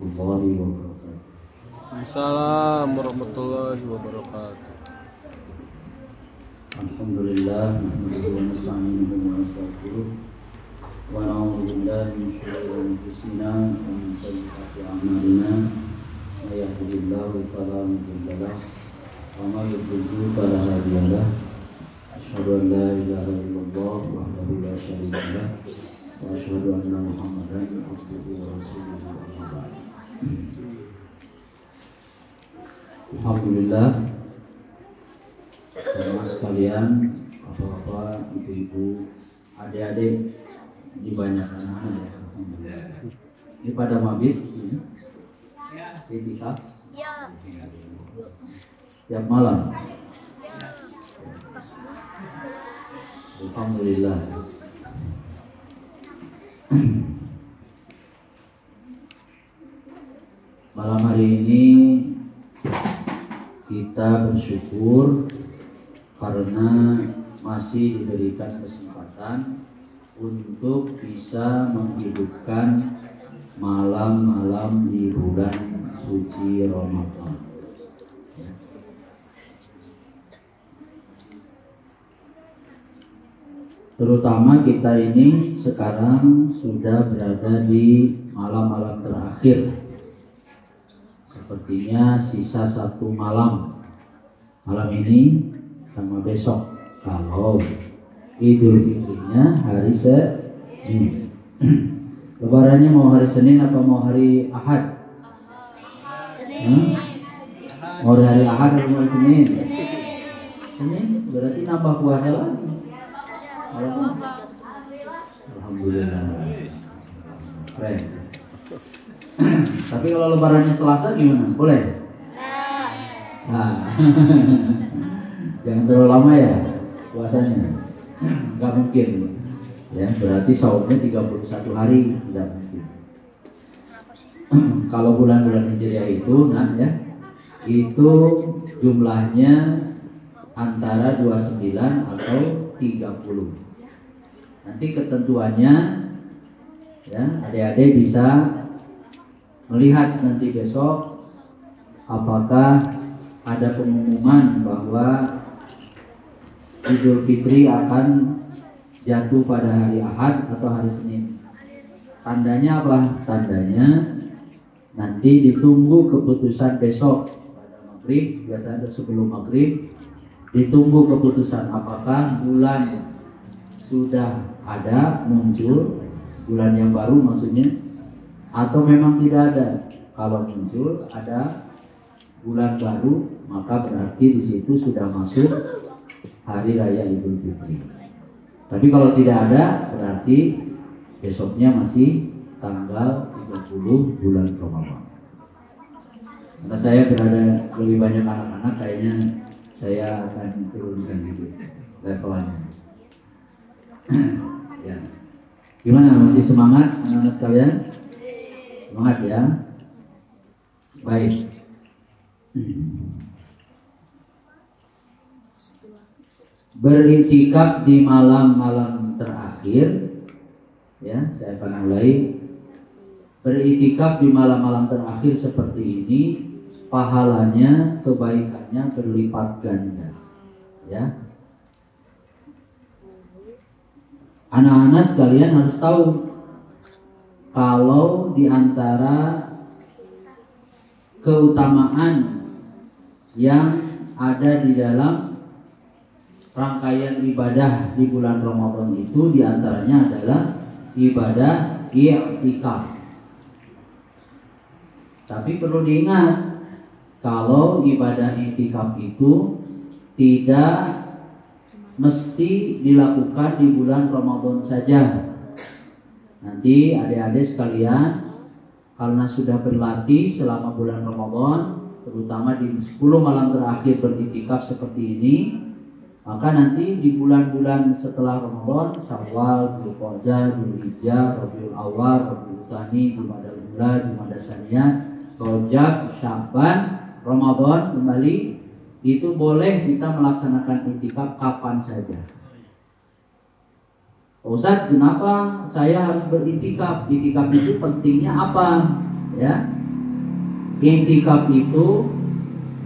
Assalamualaikum warahmatullahi wabarakatuh. Alhamdulillah, nahmaduhu wa nasta'inuhu wa nastaghfiruh wa na'udzu billahi min shururi anfusina wa min sayyiati a'malina. May yahdihillahu fala mudilla lahu wa may yudlil fala hadiya lahu. Asyhadu an la ilaha illallah wahdahu la syarika lahu wa asyhadu anna Muhammadan abduhu wa rasuluh. Alhamdulillah, teman sekalian, bapak-bapak, ibu-ibu, adik-adik, ini banyak anak-anak ya. Alhamdulillah. Ini pada mabit, itikaf? Ya. Tiap malam. Alhamdulillah. Malam hari ini kita bersyukur karena masih diberikan kesempatan untuk bisa menghidupkan malam-malam di bulan suci Ramadan. Terutama kita ini sekarang sudah berada di malam-malam terakhir. Sepertinya sisa satu malam ini sama besok. Kalau Idul Fitrinya hari Senin. Lebarannya mau hari Senin apa mau hari Ahad? Mau hari Ahad atau mau hari Senin? Senin berarti nambah puasa lagi. Alhamdulillah. Keren. Tapi kalau lebarannya Selasa gimana? Boleh? Nah. Jangan terlalu lama ya puasanya. Gak mungkin. Ya, berarti saumnya 31 hari tidak mungkin. Kalau bulan-bulan Hijriah itu itu jumlahnya antara 29 atau 30. Nanti ketentuannya ya, adik-adik bisa melihat nanti besok apakah ada pengumuman bahwa Idul Fitri akan jatuh pada hari Ahad atau hari Senin. Tandanya apa? Tandanya nanti ditunggu keputusan besok pada maghrib, biasanya sebelum maghrib ditunggu keputusan apakah bulan sudah ada muncul, bulan yang baru maksudnya, atau memang tidak ada. Kalau muncul ada bulan baru, maka berarti di situ sudah masuk hari raya Idul Fitri. Tapi kalau tidak ada, berarti besoknya masih tanggal 30 bulan Ramadan. Karena saya berada lebih banyak anak-anak, kayaknya saya akan turunkan gitu levelnya. Ya. Gimana, masih semangat anak-anak sekalian? Semangat ya. Baik. Beriktikaf di malam-malam terakhir. Ya, saya akan mulai. Beriktikaf di malam-malam terakhir seperti ini, pahalanya, kebaikannya berlipat ganda. Ya. Anak-anak sekalian harus tahu kalau di antara keutamaan yang ada di dalam rangkaian ibadah di bulan Ramadan itu diantaranya adalah ibadah i'tikaf. Tapi perlu diingat, kalau ibadah i'tikaf itu tidak mesti dilakukan di bulan Ramadan saja. Nanti adik-adik sekalian, karena sudah berlatih selama bulan Ramadan, terutama di 10 malam terakhir beriktikaf seperti ini, maka nanti di bulan-bulan setelah Ramadan, Syawal, Dzulqa'dah, Dzulhijjah, Rabiul Awwal, Rabiul Tsani, Jumadal Ula, Jumadal Tsaniyah, Rajab, Sya'ban, Ramadan kembali, itu boleh kita melaksanakan iktikaf kapan saja. Ustaz, kenapa saya harus beriktikaf? Iktikaf itu pentingnya apa? Ya, I'tikaf itu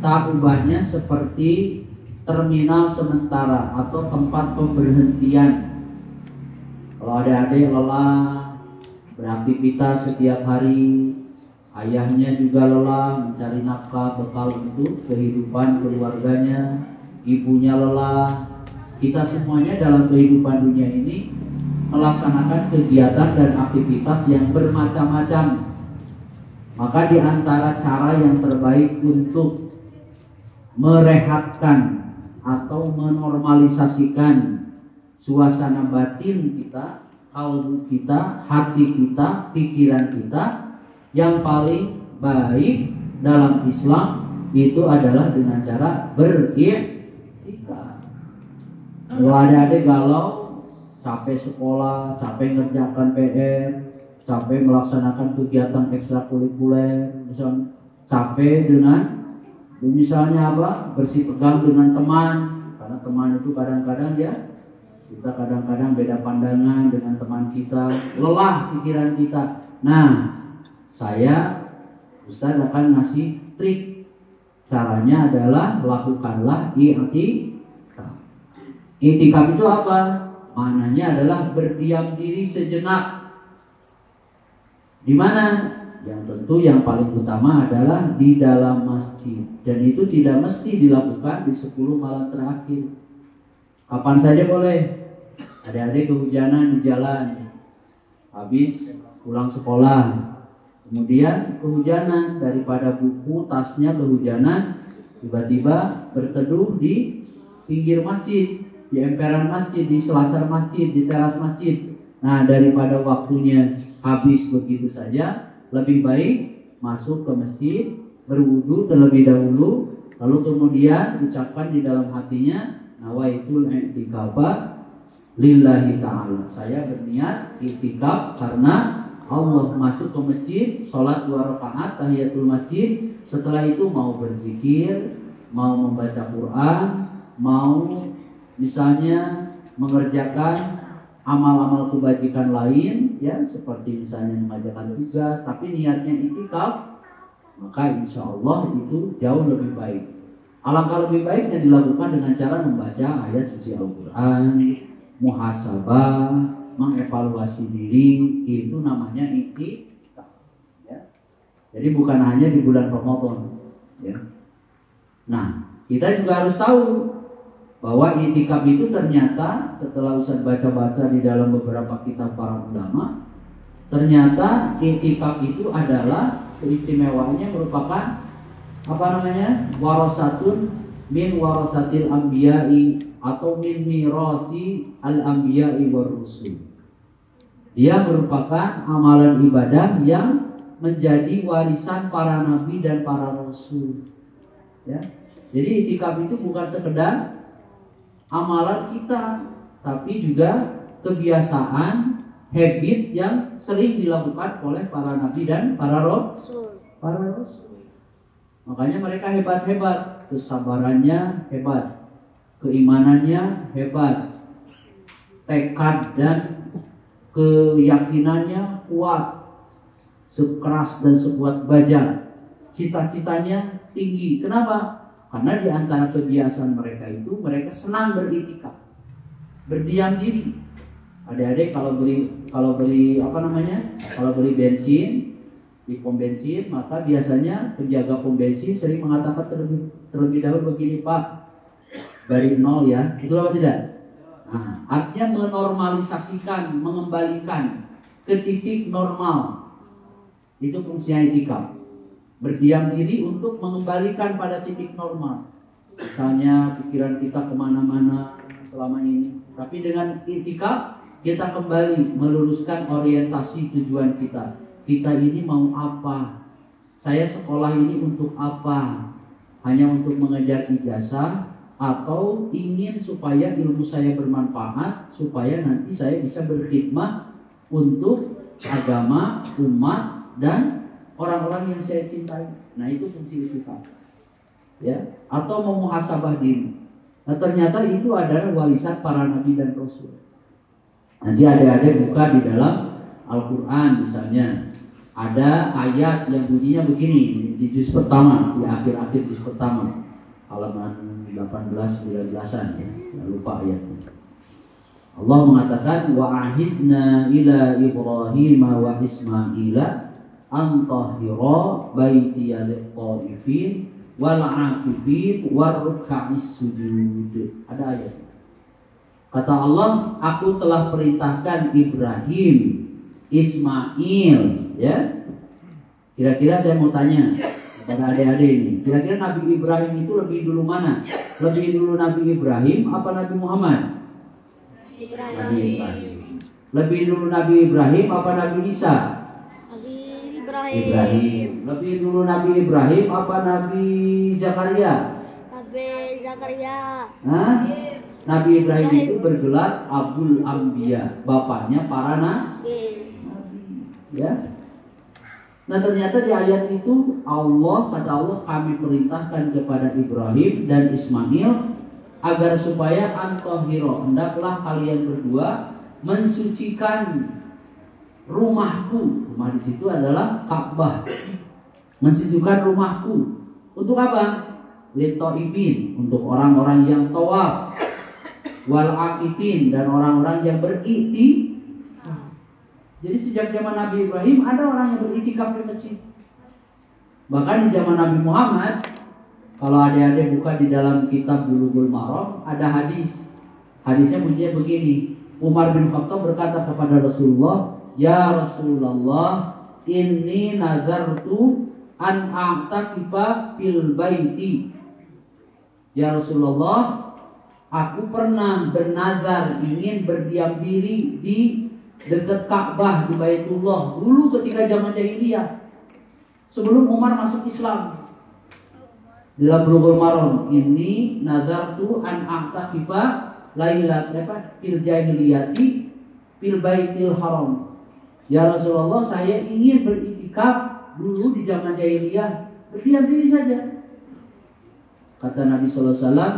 tak ubahnya seperti terminal sementara atau tempat pemberhentian. Kalau adik-adik lelah beraktivitas setiap hari, ayahnya juga lelah mencari nafkah bekal untuk kehidupan keluarganya, ibunya lelah, kita semuanya dalam kehidupan dunia ini melaksanakan kegiatan dan aktivitas yang bermacam-macam. Maka di antara cara yang terbaik untuk merehatkan atau menormalisasikan suasana batin kita, kalbu kita, hati kita, pikiran kita, yang paling baik dalam Islam itu adalah dengan cara beriktikaf. Kalau adik-adik galau, capek sekolah, capek ngerjakan PR, capek melaksanakan kegiatan ekstrakurikuler, misalnya capek dengan misalnya apa, bersitegang dengan teman, karena teman itu kadang-kadang ya kita kadang-kadang beda pandangan dengan teman kita, lelah pikiran kita. Nah, saya Ustaz akan ngasih trik. Caranya adalah lakukanlah i'tikaf. I'tikaf itu apa? Maknanya adalah berdiam diri sejenak. Di mana? Yang tentu yang paling utama adalah di dalam masjid. Dan itu tidak mesti dilakukan di 10 malam terakhir. Kapan saja boleh. Adik-adik kehujanan di jalan, habis pulang sekolah, kemudian kehujanan, daripada buku tasnya kehujanan, tiba-tiba berteduh di pinggir masjid, di emperan masjid, di selasar masjid, di teras masjid. Nah, daripada waktunya habis begitu saja, lebih baik masuk ke masjid, berwudu terlebih dahulu, lalu kemudian ucapkan di dalam hatinya, nawaitul i'tikaf lillahi ta'ala. Saya berniat i'tikaf karena Allah. Masuk ke masjid, sholat 2 rakaat tahiyatul masjid. Setelah itu mau berzikir, mau membaca Quran, mau misalnya mengerjakan amal-amal kebajikan lain, ya seperti misalnya mengajarkan tugas, tapi niatnya i'tikaf, maka insya Allah itu jauh lebih baik. Alangkah lebih baiknya dilakukan dengan cara membaca ayat suci Al-Quran, muhasabah, mengevaluasi diri, itu namanya i'tikaf. Ya. Jadi bukan hanya di bulan Ramadan. Ya. Nah, kita juga harus tahu bahwa i'tikaf itu ternyata setelah Ustaz baca-baca di dalam beberapa kitab para ulama, ternyata i'tikaf itu adalah keistimewaannya merupakan apa namanya? Warasatun min warasatil anbiya'i atau min mirasi al-anbiya'i war rusul. Dia merupakan amalan ibadah yang menjadi warisan para nabi dan para rasul. Ya. Jadi i'tikaf itu bukan sekedar amalan kita, tapi juga kebiasaan, habit yang sering dilakukan oleh para nabi dan para rasul. Makanya mereka hebat-hebat, kesabarannya hebat, keimanannya hebat, tekad dan keyakinannya kuat, sekeras dan sekuat baja, cita-citanya tinggi. Kenapa? Karena di antara kebiasaan mereka itu, mereka senang beriktikaf, berdiam diri. Adik-adik kalau beli apa namanya? Kalau beli bensin di pom bensin, maka biasanya penjaga pom bensin sering mengatakan terlebih dahulu begini, Pak, dari nol ya, itu apa tidak? Nah, artinya menormalisasikan, mengembalikan ke titik normal. Itu fungsinya i'tikaf. Berdiam diri untuk mengembalikan pada titik normal. Misalnya pikiran kita kemana-mana selama ini, tapi dengan i'tikaf kita kembali meluruskan orientasi tujuan kita. Kita ini mau apa? Saya sekolah ini untuk apa? Hanya untuk mengejar ijazah, atau ingin supaya ilmu saya bermanfaat, supaya nanti saya bisa berkhidmat untuk agama, umat, dan orang-orang yang saya cintai. Nah, itu fungsi i'tikaf. Ya, atau memuhasabah diri. Nah, ternyata itu adalah warisan para nabi dan rasul. Nanti adik-adik buka di dalam Al-Quran misalnya, Ada ayat yang bunyinya begini di juz pertama, di akhir-akhir juz pertama, halaman 18-19an ya, lupa ayatnya. Allah mengatakan wa ahidna ila Ibrahim wa Ismaila an tahhira baitiya lit-taifin wal 'akifin warruk'is sujud. Ada ayat. Kata Allah, aku telah perintahkan Ibrahim, Ismail, ya. Kira-kira saya mau tanya kepada adik-adik ini, kira-kira Nabi Ibrahim itu lebih dulu mana? Lebih dulu Nabi Ibrahim apa Nabi Muhammad? Nabi Ibrahim. Lebih dulu Nabi Ibrahim apa Nabi Isa? Nabi Ibrahim. Lebih dulu Nabi Ibrahim apa Nabi Zakaria? Nabi Zakaria. Hah? Nabi Ibrahim itu bergelar Abul Anbiya, bapaknya para nabi. Ya. Nah ternyata di ayat itu kata Allah, kami perintahkan kepada Ibrahim dan Ismail agar supaya antahiro, hendaklah kalian berdua mensucikan rumahku. Rumah di situ adalah Ka'bah. Mensucikan rumahku. Untuk apa? Lit-taifin, untuk orang-orang yang tawaf. Wal akifin, dan orang-orang yang beriktikaf. Jadi sejak zaman Nabi Ibrahim ada orang yang beriktikaf di masjid. Bahkan di zaman Nabi Muhammad, kalau adik-adik buka di dalam kitab Bulughul Maram, ada hadis. Hadisnya bunyinya begini. Umar bin Khattab berkata kepada Rasulullah, "Ya Rasulullah, inni nazartu an a'takifa fil baiti." Ya Rasulullah, aku pernah bernazar ingin berdiam diri di dekat Ka'bah di Baitullah dulu ketika zaman jahiliyah, sebelum Umar masuk Islam. Dalam Bulughul Maram, ini nazartu an a'takifa lailat fil jahiliyati fil baitil haram. Ya Rasulullah, saya ingin beriktikaf dulu di zaman jahiliyah, berdiam diri saja. Kata Nabi sallallahu alaihi wasallam,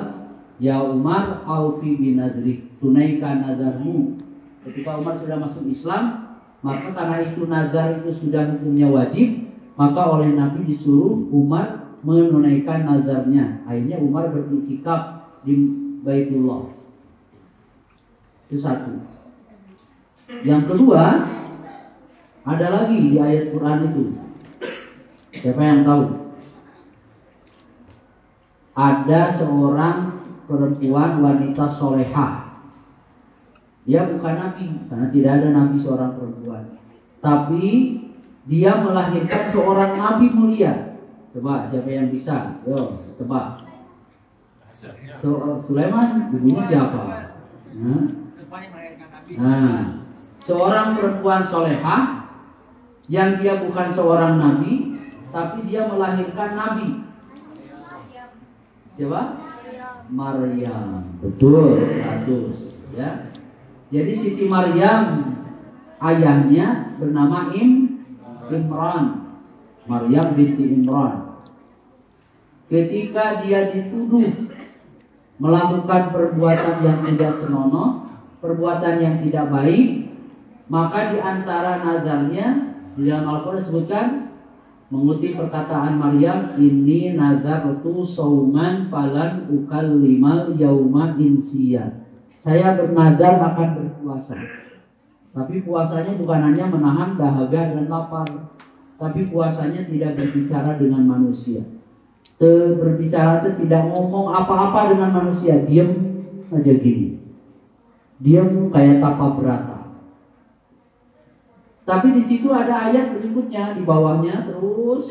"Ya Umar, aufi binadrik, tunaikan nazarmu." Ketika Umar sudah masuk Islam, maka karena itu nazar itu sudah hukumnya wajib, maka oleh Nabi disuruh Umar menunaikan nazarnya. Akhirnya Umar beriktikaf di Baitullah. Itu satu. Yang kedua, ada lagi di ayat Quran itu. Siapa yang tahu? Ada seorang perempuan wanita solehah. Dia bukan nabi, karena tidak ada nabi seorang perempuan. Tapi dia melahirkan seorang nabi mulia. Coba siapa yang bisa? Yo, tebak. Sulaiman, ibunya siapa? Nah, seorang perempuan solehah yang dia bukan seorang nabi, tapi dia melahirkan nabi. Siapa? Maryam. Betul, 100 ya. Jadi Siti Maryam ayahnya bernama Imran. Maryam binti Imran. Ketika dia dituduh melakukan perbuatan yang tidak senonoh, perbuatan yang tidak baik, maka di antara nazarnya di dalam Al-Quran disebutkan, mengutip perkataan Maryam, "Inni nazartu sauman falan ukallimal yauma insiya." Saya bernazar akan berpuasa. Tapi puasanya bukan hanya menahan dahaga dan lapar, tapi puasanya tidak berbicara dengan manusia. Berbicara itu tidak ngomong apa-apa dengan manusia, diam aja gini. Diam kayak tapa berata. Tapi di situ ada ayat berikutnya di bawahnya, terus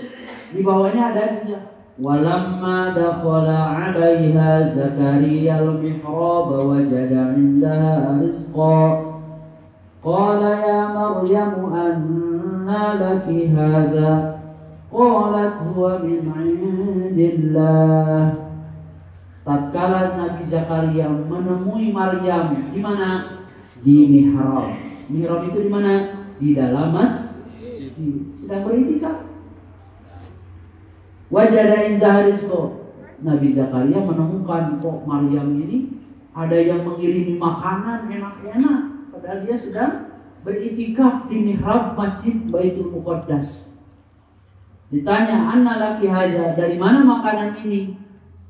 di bawahnya ada ayatnya. Walamma dakhala 'alaiha Zakaria al-mihrab wajada 'indaha rizqa qala ya Maryam anna laki hadha qalat huwa min 'indillah. Tatkala Nabi Zakaria menemui Maryam di mana? Di mihrab. Mihrab itu di mana? Di dalam masjid, sedang beriktikaf. Wajada indaha rizqa. Nabi Zakaria menemukan kok Maryam ini ada yang mengirimi makanan enak-enak, padahal dia sudah beritikaf di mihrab Masjid Baitul Muqaddas. Ditanya, "Anna laki hadza?" Dari mana makanan ini?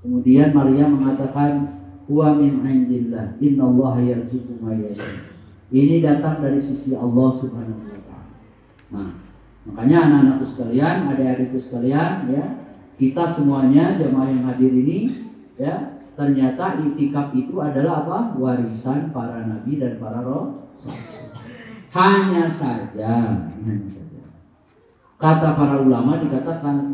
Kemudian Maria mengatakan, "Huwa min indillah, innallaha yarzuqu may yasha." Ini datang dari sisi Allah Subhanahu wa taala. Nah, makanya anak-anakku sekalian, adik-adikku sekalian, ya, kita semuanya jemaah yang hadir ini, ya, ternyata iktikaf itu adalah apa? Warisan para nabi dan para rasul. Hanya saja kata para ulama dikatakan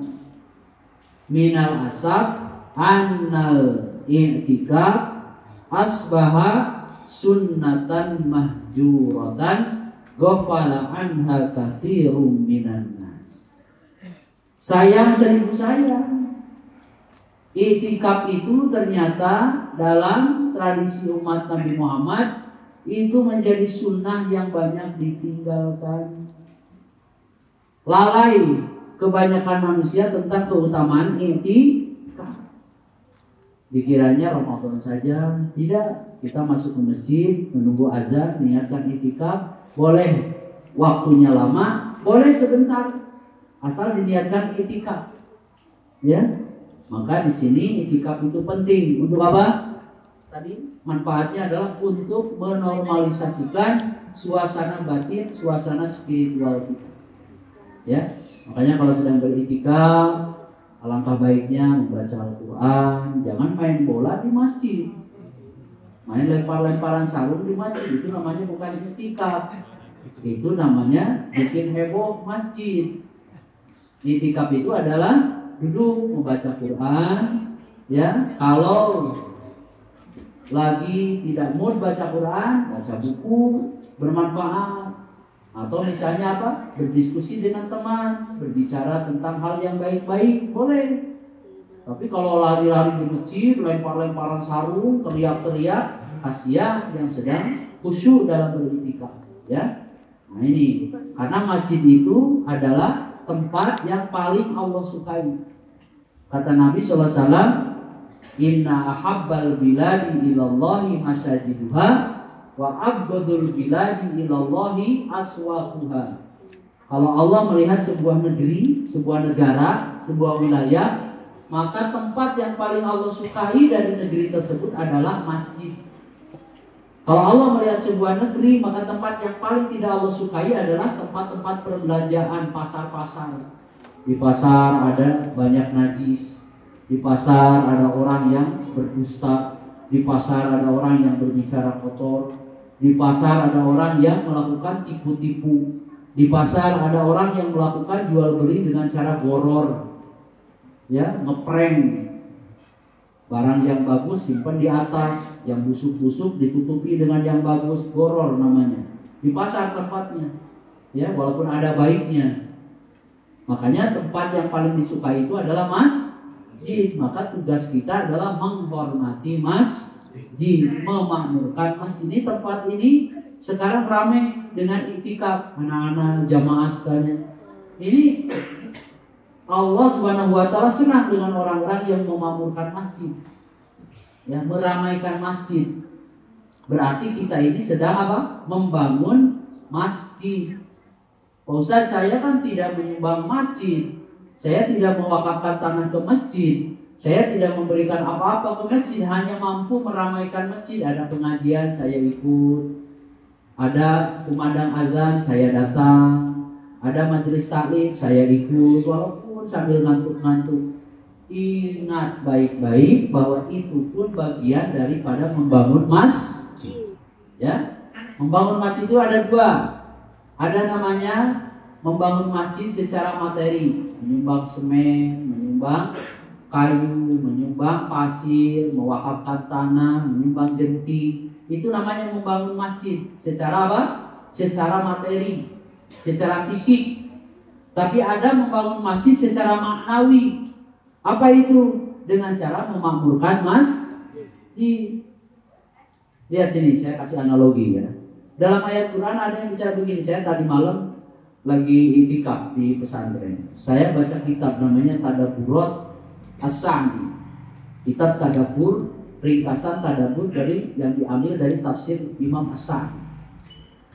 minal asaf annal i'tikaf asbaha sunnatan mahjuratan ghafala anha katsirun minan nas. Sayang seribu sayang, i'tikaf itu ternyata dalam tradisi umat Nabi Muhammad itu menjadi sunnah yang banyak ditinggalkan. Lalai kebanyakan manusia tentang keutamaan i'tikaf. Dikiranya Ramadan saja, tidak. Kita masuk ke masjid, menunggu azan, niatkan i'tikaf. Boleh waktunya lama, boleh sebentar, asal diniatkan i'tikaf. Ya, maka di sini i'tikaf itu penting untuk apa? Tadi manfaatnya adalah untuk menormalisasikan suasana batin, suasana spiritual kita. Ya, makanya kalau sedang beriktikaf, alangkah baiknya membaca Al-Quran. Jangan main bola di masjid, main lempar-lemparan sarung di masjid. Itu namanya bukan iktikaf, itu namanya bikin heboh masjid. Iktikaf itu adalah duduk membaca Quran. Ya, kalau lagi tidak mood baca Quran, baca buku bermanfaat. Atau misalnya apa? Berdiskusi dengan teman, berbicara tentang hal yang baik-baik, boleh. Tapi kalau lari-lari di masjid, lempar-lemparan sarung, teriak-teriak, kasihan yang sedang khusyuk dalam beriktikaf, ya. Nah ini, karena masjid itu adalah tempat yang paling Allah sukai. Kata Nabi SAW, "Inna ahabbal biladi ilallahi masajiduha wa abghadul biladi ilallahi aswaquha." Kalau Allah melihat sebuah negeri, sebuah negara, sebuah wilayah, maka tempat yang paling Allah sukai dari negeri tersebut adalah masjid. Kalau Allah melihat sebuah negeri, maka tempat yang paling tidak Allah sukai adalah tempat-tempat perbelanjaan, pasar-pasar. Di pasar ada banyak najis. Di pasar ada orang yang berdusta. Di pasar ada orang yang berbicara kotor. Di pasar ada orang yang melakukan tipu-tipu. Di pasar ada orang yang melakukan jual beli dengan cara goror, ya, ngeprank. Barang yang bagus simpan di atas, yang busuk-busuk ditutupi dengan yang bagus, goror namanya. Di pasar tempatnya, ya, walaupun ada baiknya. Makanya tempat yang paling disukai itu adalah masjid. Maka tugas kita adalah menghormati masjid, memakmurkan masjid. Ini tempat ini sekarang ramai dengan iktikaf, anak-anak jamaah sekalian. Ini Allah Subhanahu wa taala senang dengan orang-orang yang memakmurkan masjid, ya, meramaikan masjid. Berarti kita ini sedang apa? Membangun masjid. Pak Ustaz, saya kan tidak menyumbang masjid, saya tidak mewakafkan tanah ke masjid, saya tidak memberikan apa-apa ke masjid, hanya mampu meramaikan masjid. Ada pengajian saya ikut, ada kumandang azan saya datang, ada majelis taklim saya ikut, walaupun sambil ngantuk-ngantuk. Ingat baik-baik bahwa itu pun bagian daripada membangun masjid. Ya, membangun masjid itu ada dua. Ada namanya membangun masjid secara materi, menyumbang semen, menyumbang kayu, menyumbang pasir, mewakafkan tanah, menyumbang genti. Itu namanya membangun masjid secara apa? Secara materi, secara fisik. Tapi ada membangun masjid secara maknawi. Apa itu? Dengan cara memakmurkan masjid. Lihat sini, saya kasih analogi ya. Dalam ayat Quran ada yang bicara begini. Saya tadi malam lagi iktikaf di pesantren. Saya baca kitab namanya Tadabburat As-Sa'di. Kitab Tadabbur, ringkasan tadabbur dari yang diambil dari tafsir Imam As-Sa'di.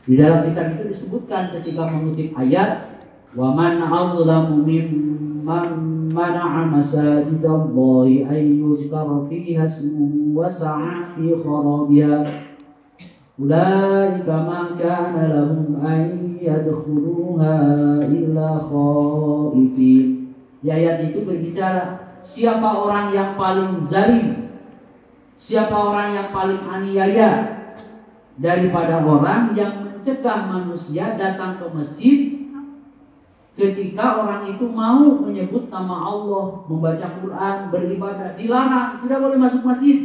Di dalam kitab itu disebutkan ketika mengutip ayat wa man azlamu mimman mana'a masajidallahi ay yuzkara fiha ismuhu wa sa'a fi kharabiha ulaika ma kana lahum an yadkhuluha illa khaifin. Di ayat itu berbicara siapa orang yang paling zalim, siapa orang yang paling aniaya daripada orang yang mencegah manusia datang ke masjid ketika orang itu mau menyebut nama Allah, membaca Quran, beribadah, dilarang, tidak boleh masuk masjid.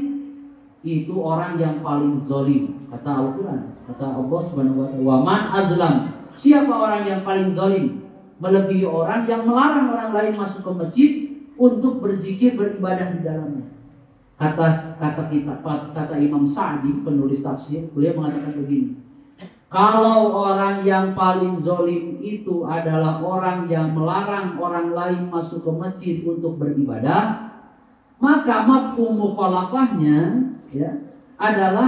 Itu orang yang paling zalim, kata Al-Quran, kata Allah Subhanahu wa ta'ala, wa man azlam, siapa orang yang paling zalim, melebihi orang yang melarang orang lain masuk ke masjid untuk berzikir, beribadah di dalamnya. Kata Imam Sa'di, penulis tafsir, beliau mengatakan begini, kalau orang yang paling zalim itu adalah orang yang melarang orang lain masuk ke masjid untuk beribadah, maka mafhum mukhalafahnya ya adalah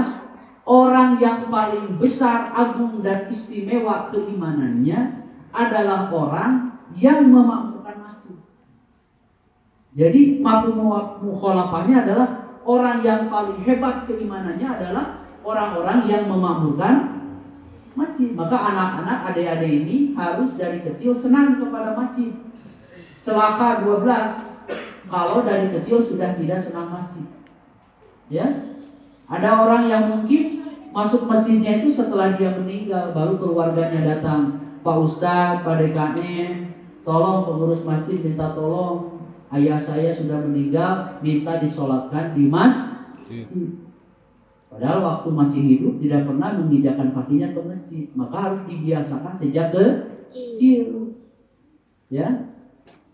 orang yang paling besar, agung dan istimewa keimanannya adalah orang yang memakmurkan masjid. Jadi mafhum mukhalafahnya adalah orang yang paling hebat keimanannya adalah orang-orang yang memakmurkan masjid. Maka anak-anak, adik-adik ini harus dari kecil senang kepada masjid. Celaka 12 kalau dari kecil sudah tidak senang masjid. Ya, ada orang yang mungkin masuk masjidnya itu setelah dia meninggal, baru keluarganya datang, Pak Ustadz, Pak DKM, tolong pengurus masjid minta tolong, ayah saya sudah meninggal, minta disolatkan di masjid. Padahal waktu masih hidup tidak pernah menginjakkan kakinya ke masjid, maka harus dibiasakan sejak kecil. Ya,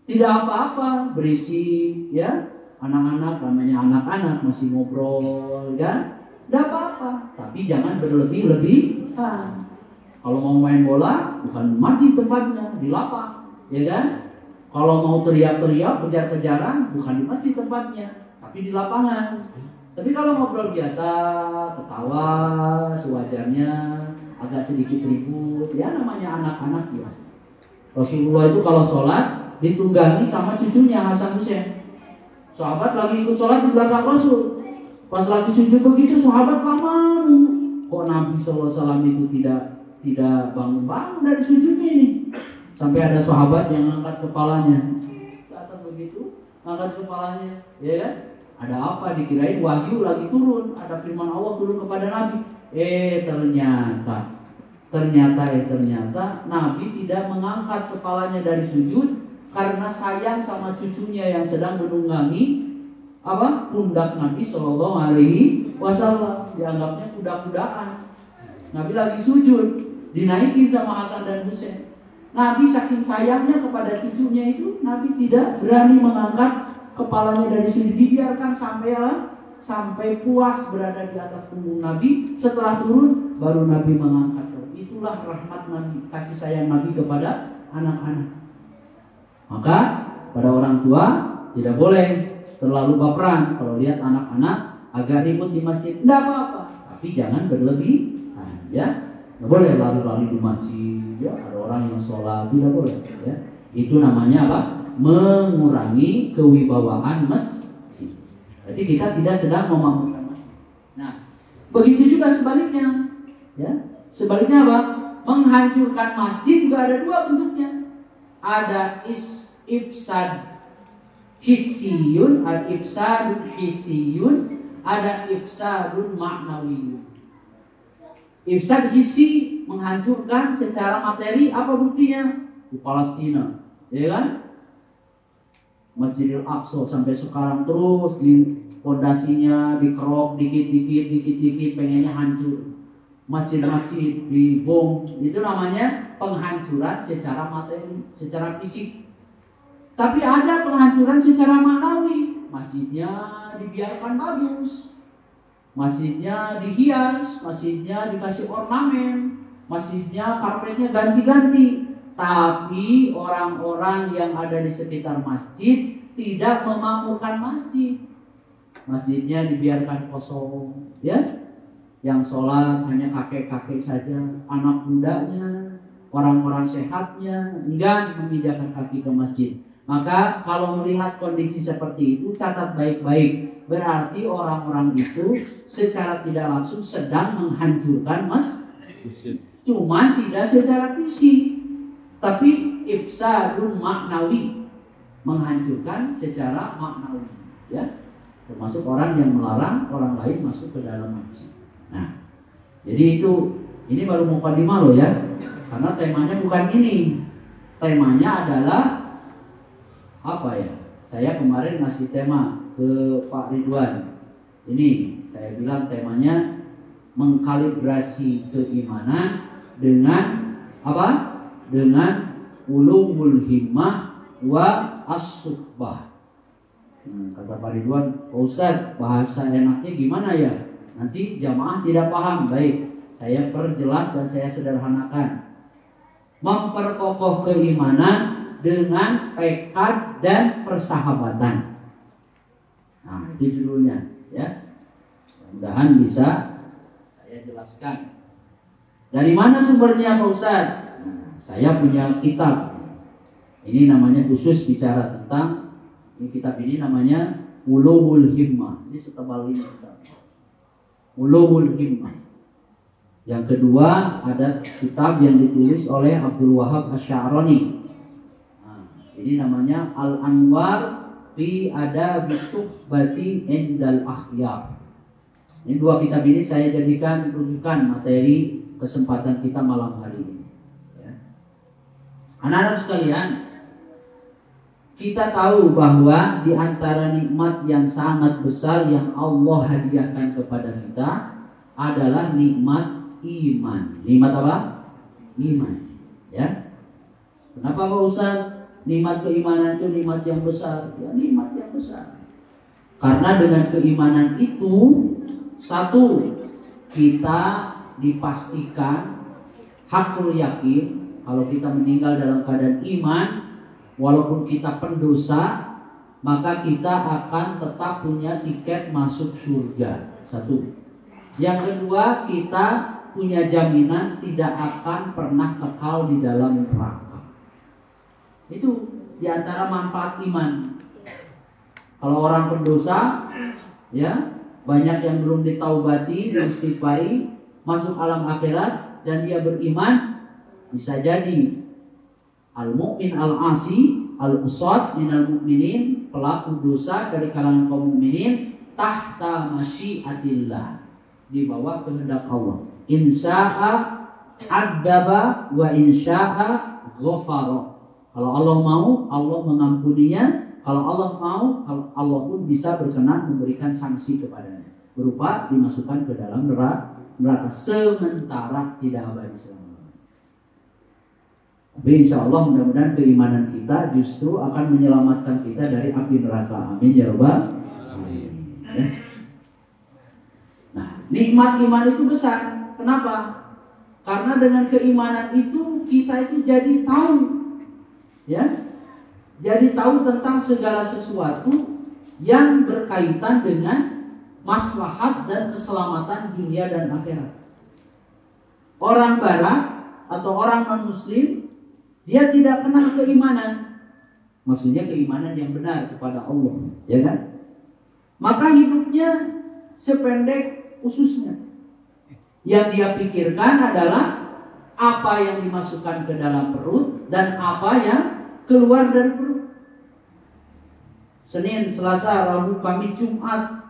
tidak apa-apa berisi ya anak-anak, namanya anak-anak masih ngobrol kan, tidak apa-apa. Tapi jangan berlebih-lebihan. Kalau mau main bola bukan masjid tempatnya, di lapang, ya kan? Kalau mau teriak-teriak, kejar-kejaran bukan di masjid tempatnya, tapi di lapangan. Tapi kalau ngobrol biasa, ketawa sewajarnya, agak sedikit ribut, ya namanya anak-anak biasa. Rasulullah itu kalau sholat ditunggangi sama cucunya Hasan Hussein. Sahabat lagi ikut sholat di belakang Rasul. Pas lagi sujud begitu, sahabat lama. Kok Nabi SAW itu tidak bangun-bangun dari sujudnya ini? Sampai ada sahabat yang angkat kepalanya ke atas begitu, angkat kepalanya, ya kan? Ada apa? Dikirain wahyu lagi turun, ada firman Allah turun kepada Nabi. Ternyata Nabi tidak mengangkat kepalanya dari sujud karena sayang sama cucunya yang sedang menunggangi pundak Nabi Shallallahu Alaihi Wasallam. Dianggapnya kuda-kudaan. Nabi lagi sujud, dinaikin sama Hasan dan Hussein. Nabi saking sayangnya kepada cucunya itu, Nabi tidak berani mengangkat kepalanya dari sini, dibiarkan sampai puas berada di atas punggung Nabi. Setelah turun baru Nabi mengangkat. Itulah rahmat Nabi, kasih sayang Nabi kepada anak-anak. Maka pada orang tua tidak boleh terlalu baperan kalau lihat anak-anak agak ribut di masjid, tidak apa-apa, tapi jangan berlebihan, ya. Tidak boleh lari-lari di masjid, ya. Ada orang yang sholat, tidak boleh, ya. Itu namanya apa? Mengurangi kewibawaan masjid. Berarti kita tidak sedang memakmurkan masjid. Nah, begitu juga sebaliknya, ya. Sebaliknya apa? Menghancurkan masjid juga ada dua bentuknya. Ada ifsad hissiyun, ada ifsadun hissiyun, ada ifsadun ma'nawiyun. Ifsad hissi, menghancurkan secara materi, apa buktinya? Di Palestina, ya kan? Masjidil Aqsa sampai sekarang terus di pondasinya dikerok dikit-dikit pengennya hancur. Masjid-masjid dibom, itu namanya penghancuran secara materi, secara fisik. Tapi ada penghancuran secara maknawi. Masjidnya dibiarkan bagus, masjidnya dihias, masjidnya dikasih ornamen, masjidnya karpetnya ganti-ganti. Tapi orang-orang yang ada di sekitar masjid tidak memakmurkan masjid. Masjidnya dibiarkan kosong, ya. Yang sholat hanya kakek-kakek saja, anak mudanya, orang-orang sehatnya enggan memindahkan kaki ke masjid. Maka kalau melihat kondisi seperti itu, catat baik-baik. Berarti orang-orang itu secara tidak langsung sedang menghancurkan masjid. Cuman tidak secara fisik, tapi ifsadun maknawi, menghancurkan secara maknawi, ya. Termasuk orang yang melarang orang lain masuk ke dalam masjid. Nah, jadi ini baru mukadimah loh ya, karena temanya bukan ini. Temanya adalah apa ya? Saya kemarin ngasih tema ke Pak Ridwan. Ini saya bilang temanya mengkalibrasi keimanan dengan apa? Dengan ulumul himmah wa as-subbah. Kata Pak Ridwan, Pak Ustadz, bahasa enaknya gimana ya? Nanti jamaah tidak paham. Baik, saya perjelas dan saya sederhanakan. Memperkokoh keimanan dengan tekad dan persahabatan. Nah, itu judulnya, ya. Mudah-mudahan bisa saya jelaskan. Dari mana sumbernya Pak Ustadz? Nah, saya punya kitab. Ini namanya khusus bicara tentang kitab ini namanya Ulumul Himmah. Ini setebal ini kitab. Ulumul Himmah. Yang kedua ada kitab yang ditulis oleh Abdul Wahab Asy'arani. Nah, ini namanya Al-Anwar fi Adabi Suhbati Indal Akhyar. Ini dua kitab ini saya jadikan rujukan materi kesempatan kita malam hari ini. Ya. Anak-anak sekalian, kita tahu bahwa di antara nikmat yang sangat besar yang Allah hadiahkan kepada kita adalah nikmat iman. Nikmat apa? Iman. Ya. Kenapa Pak Ustaz? Nikmat keimanan itu nikmat yang besar. Ya, nikmat yang besar. Karena dengan keimanan itu, satu, kita dipastikan hakul yakin kalau kita meninggal dalam keadaan iman, walaupun kita pendosa, maka kita akan tetap punya tiket masuk surga. Satu. Yang kedua, kita punya jaminan tidak akan pernah kekal di dalam neraka. Itu diantara manfaat iman. Kalau orang pendosa, ya, banyak yang belum ditaubati, beristighfari, masuk alam akhirat dan dia beriman, bisa jadi al-mu'min al-asi, al-usad minal mu'minin, pelaku dosa dari kalangan kaum mukminin, tahta masyiatillah, di bawah kehendak Allah. Insya'a adzaba wa insya'a ghafara. Kalau Allah mau, Allah mengampuninya. Kalau Allah mau, Allah pun bisa berkenan memberikan sanksi kepadanya, berupa dimasukkan ke dalam neraka sementara tidak abadi selamanya. Tapi insya Allah mudah-mudahan keimanan kita justru akan menyelamatkan kita dari api neraka. Amin ya Rabbal alamin. Ya. Nah, nikmat iman itu besar. Kenapa? Karena dengan keimanan itu kita itu jadi tahu, ya, jadi tahu tentang segala sesuatu yang berkaitan dengan maslahat dan keselamatan dunia dan akhirat. Orang barat atau orang non-muslim, dia tidak kenal keimanan. Maksudnya keimanan yang benar kepada Allah, ya kan? Maka hidupnya sependek ususnya. Yang dia pikirkan adalah apa yang dimasukkan ke dalam perut dan apa yang keluar dari perut. Senin, Selasa, Rabu, Kamis, Jumat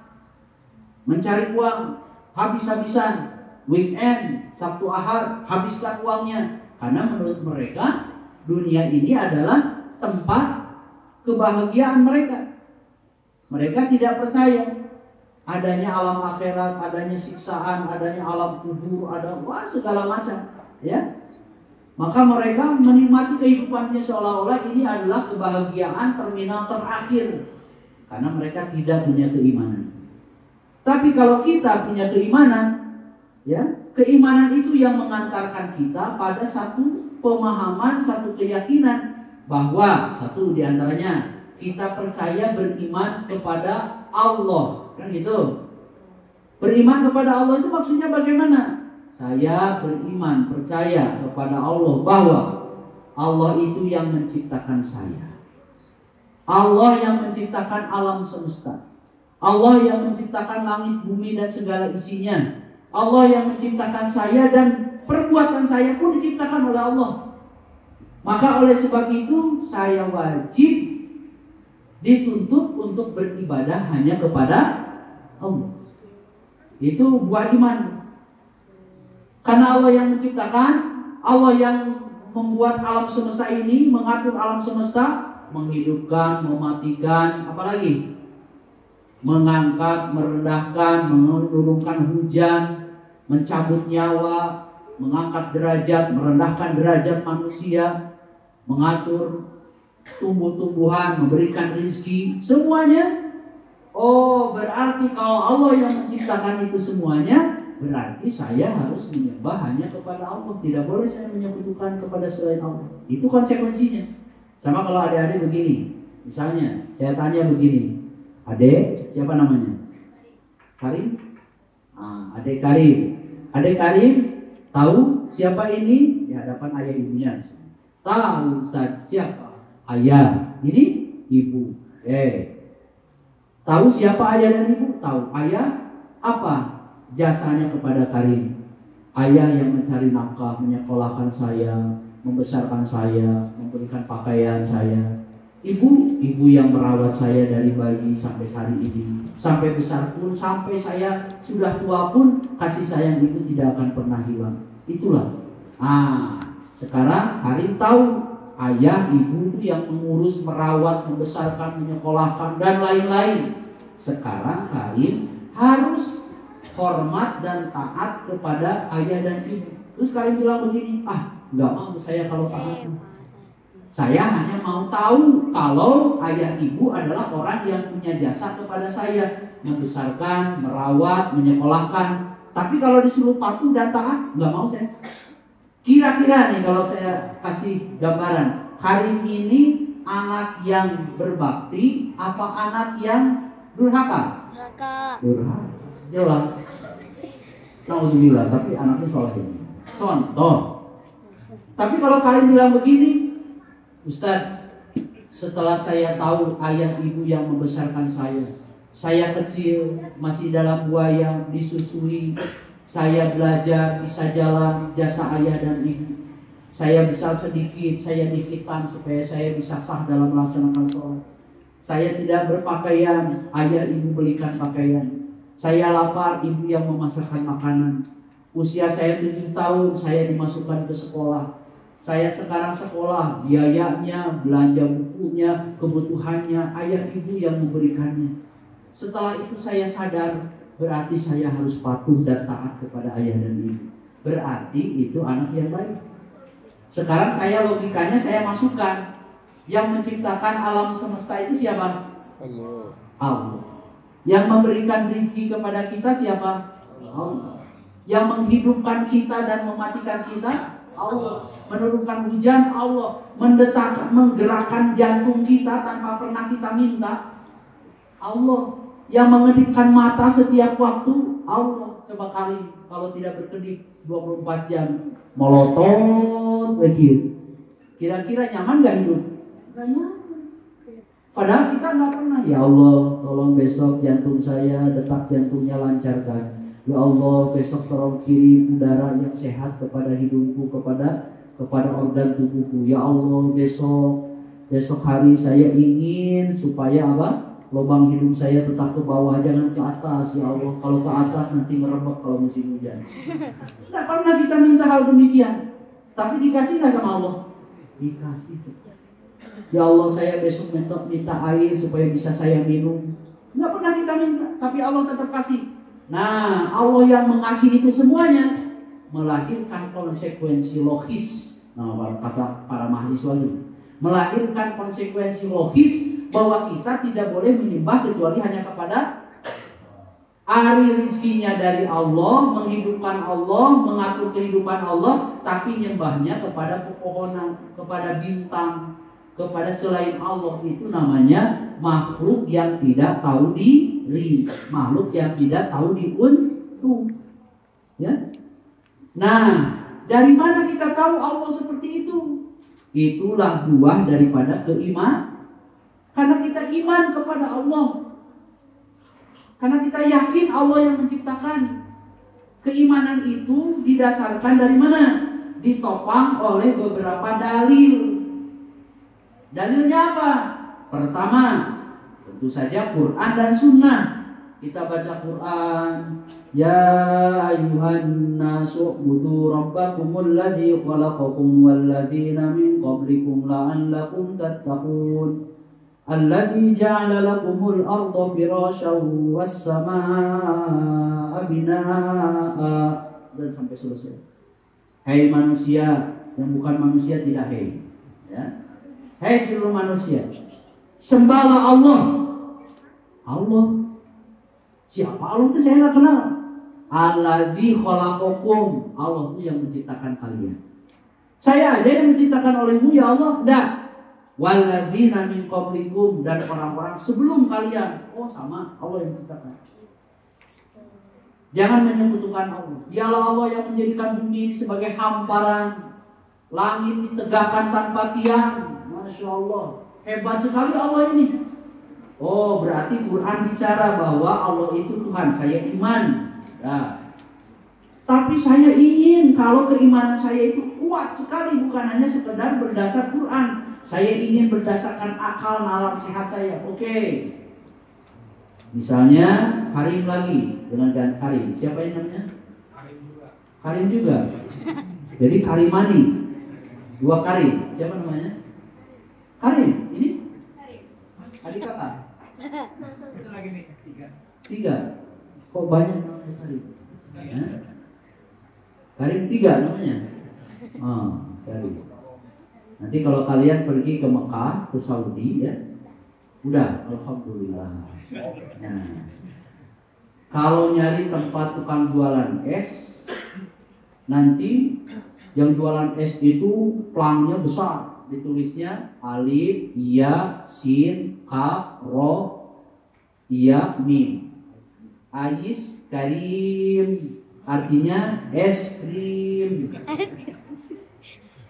mencari uang habis-habisan. Weekend, Sabtu, Ahad habiskan uangnya. Karena menurut mereka dunia ini adalah tempat kebahagiaan mereka. Mereka tidak percaya adanya alam akhirat, adanya siksaan, adanya alam kubur, ada segala macam, ya. Maka mereka menikmati kehidupannya seolah-olah ini adalah kebahagiaan terminal terakhir, karena mereka tidak punya keimanan. Tapi kalau kita punya keimanan, ya, keimanan itu yang mengantarkan kita pada satu pemahaman, satu keyakinan bahwa satu diantaranya kita percaya beriman kepada Allah, kan gitu. Beriman kepada Allah itu maksudnya bagaimana? Saya beriman, percaya kepada Allah bahwa Allah itu yang menciptakan saya. Allah yang menciptakan alam semesta. Allah yang menciptakan langit, bumi dan segala isinya. Allah yang menciptakan saya dan perbuatan saya pun diciptakan oleh Allah. Maka oleh sebab itu saya wajib dituntut untuk beribadah hanya kepada Allah. Itu buah iman. Karena Allah yang menciptakan, Allah yang membuat alam semesta ini, mengatur alam semesta, menghidupkan, mematikan, apalagi mengangkat, merendahkan, menurunkan hujan, mencabut nyawa, mengangkat derajat, merendahkan derajat manusia, mengatur tumbuh-tumbuhan, memberikan rezeki, semuanya. Oh, berarti kalau Allah yang menciptakan itu semuanya, berarti saya harus menyembah hanya kepada Allah. Tidak boleh saya menyekutukan kepada selain Allah. Itu konsekuensinya. Sama kalau adik-adik begini. Misalnya, saya tanya begini. Adik, siapa namanya? Karim? Adik Karim. Adik Karim, tahu siapa ini? Di hadapan ayah ibunya. Tahu Ustaz, siapa? Ayah. Ini ibu. Tahu siapa ayah dan ibu? Tahu. Ayah apa jasanya kepada Karim? Ayah yang mencari nafkah, menyekolahkan saya, membesarkan saya, memberikan pakaian saya. Ibu yang merawat saya dari bayi sampai hari ini, sampai besar pun, sampai saya sudah tua pun, kasih sayang ibu tidak akan pernah hilang. Itulah. Sekarang Karim tahu ayah, ibu itu yang mengurus, merawat, membesarkan, menyekolahkan dan lain-lain. Sekarang Karim harus hormat dan taat kepada ayah dan ibu. Terus Karim bilang begini, nggak mau saya kalau taat. Saya hanya mau tahu kalau ayah ibu adalah orang yang punya jasa kepada saya, membesarkan, merawat, menyekolahkan. Tapi kalau disuruh patuh dan taat, nggak mau saya. Kira-kira nih kalau saya kasih gambaran, Karim ini anak yang berbakti apa anak yang durhaka? Durhaka. Jelas. Alhamdulillah, tapi anaknya soleh. Contoh. Tapi kalau Karim bilang begini, Ustaz, setelah saya tahu ayah ibu yang membesarkan saya kecil, masih dalam buaya, disusui, saya belajar, bisa jalan, jasa ayah dan ibu. Saya besar sedikit, saya dikitkan supaya saya bisa sah dalam melaksanakan sholat. Saya tidak berpakaian, ayah ibu belikan pakaian. Saya lapar, ibu yang memasakkan makanan. Usia saya 7 tahun, saya dimasukkan ke sekolah. Saya sekarang sekolah, biayanya, belanja bukunya, kebutuhannya, ayah ibu yang memberikannya. Setelah itu saya sadar, berarti saya harus patuh dan taat kepada ayah dan ibu. Berarti itu anak yang baik. Sekarang saya logikanya saya masukkan, yang menciptakan alam semesta itu siapa? Allah. Yang memberikan rezeki kepada kita siapa? Allah. Yang menghidupkan kita dan mematikan kita? Allah. Menurunkan hujan Allah, menggerakkan jantung kita tanpa pernah kita minta Allah. Yang mengedipkan mata setiap waktu Allah. Coba kali kalau tidak berkedip 24 jam melotot begitu, kira-kira nyaman gak hidup? Gak nyaman. Padahal kita gak pernah, ya Allah tolong besok jantung saya, detak jantungnya lancarkan. Ya Allah besok tolong kirim udara yang sehat kepada hidupku, kepada organ tubuhku. Ya Allah besok hari saya ingin supaya lubang hidung saya tetap ke bawah, jangan ke atas. Ya Allah kalau ke atas nanti merebak kalau musim hujan. Tidak pernah kita minta hal demikian, tapi dikasih nggak sama Allah? Dikasih. Ya Allah saya besok minta air supaya bisa saya minum. Nggak pernah kita minta, tapi Allah tetap kasih. Nah Allah yang mengasihi itu semuanya melahirkan konsekuensi logis. Nah, kata para mahasiswa ini, melahirkan konsekuensi logis bahwa kita tidak boleh menyembah kecuali hanya kepada ari rezekinya dari Allah, menghidupkan Allah, mengatur kehidupan Allah, tapi nyembahnya kepada pepohonan, kepada bintang, kepada selain Allah. Itu namanya makhluk yang tidak tahu diri, makhluk yang tidak tahu Nah, dari mana kita tahu Allah seperti itu? Itulah buah daripada keimanan. Karena kita iman kepada Allah. Karena kita yakin Allah yang menciptakan. Keimanan itu didasarkan dari mana? Ditopang oleh beberapa dalil. Dalilnya apa? Pertama, tentu saja Quran dan Sunnah. Kita baca Quran, ya ayuhan nasu ubudu rabbakumul ladzi khalaqakum wal ladzina min qablikum la'allakum tattaqun alladzi ja'ala lakumul arda firasyan was samaa'a binaa'a. Dan sampai selesai. Hai manusia, yang bukan manusia tidak hai, ya. Hai seluruh manusia, sembahlah Allah. Allah. Siapa Allah itu saya nggak kenal. Alladzi khalaqakum, Allah itu yang menciptakan kalian. Saya aja yang menciptakan olehmu ya Allah. Dah. Walladzina min qablikum, dan orang-orang sebelum kalian. Oh sama, Allah yang menciptakan. Jangan menyekutukan Allah. Dialah Allah yang menjadikan bumi sebagai hamparan, langit ditegakkan tanpa tiang. Masya Allah, hebat sekali Allah ini. Oh, berarti Quran bicara bahwa Allah itu Tuhan. Saya iman. Nah, tapi saya ingin kalau keimanan saya itu kuat sekali, bukan hanya sekedar berdasar Quran. Saya ingin berdasarkan akal nalar sehat saya. Oke. Misalnya Karim lagi dengan Karim. Siapa yang namanya? Karim juga. Jadi Karimani. Dua Karim. Siapa namanya? Karim. Ini? Adik kakak. Lagi nih, Tiga. Kok banyak namanya Karim? Ya? Karim 3 namanya. Karim. Nanti kalau kalian pergi ke Mekah, ke Saudi ya, udah, alhamdulillah. Nah, kalau nyari tempat tukang jualan es, nanti yang jualan es itu pelangnya besar, ditulisnya alif, ya, sin, kaf, ro, ya, mim. Ais karim, artinya es krim.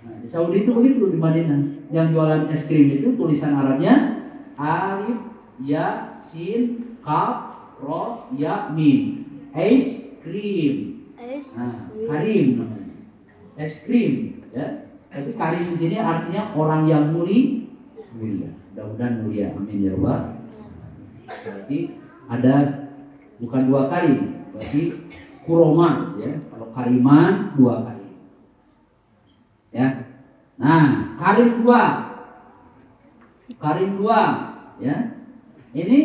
Nah, di Saudi itu begitu, di Madinah. Yang jualan es krim itu tulisan Arabnya alif, ya, sin, kaf, ro, ya, mim. Es krim. Nah, karim namanya. Es krim, ya. Tapi karim di sini artinya orang yang mulia. Mudah-mudahan mulia. Amin ya Allah. Berarti ada bukan 2 karim, berarti kuroma, ya. Kalau kariman 2 kali. Ya. Nah, karim 2. Karim 2, ya. Ini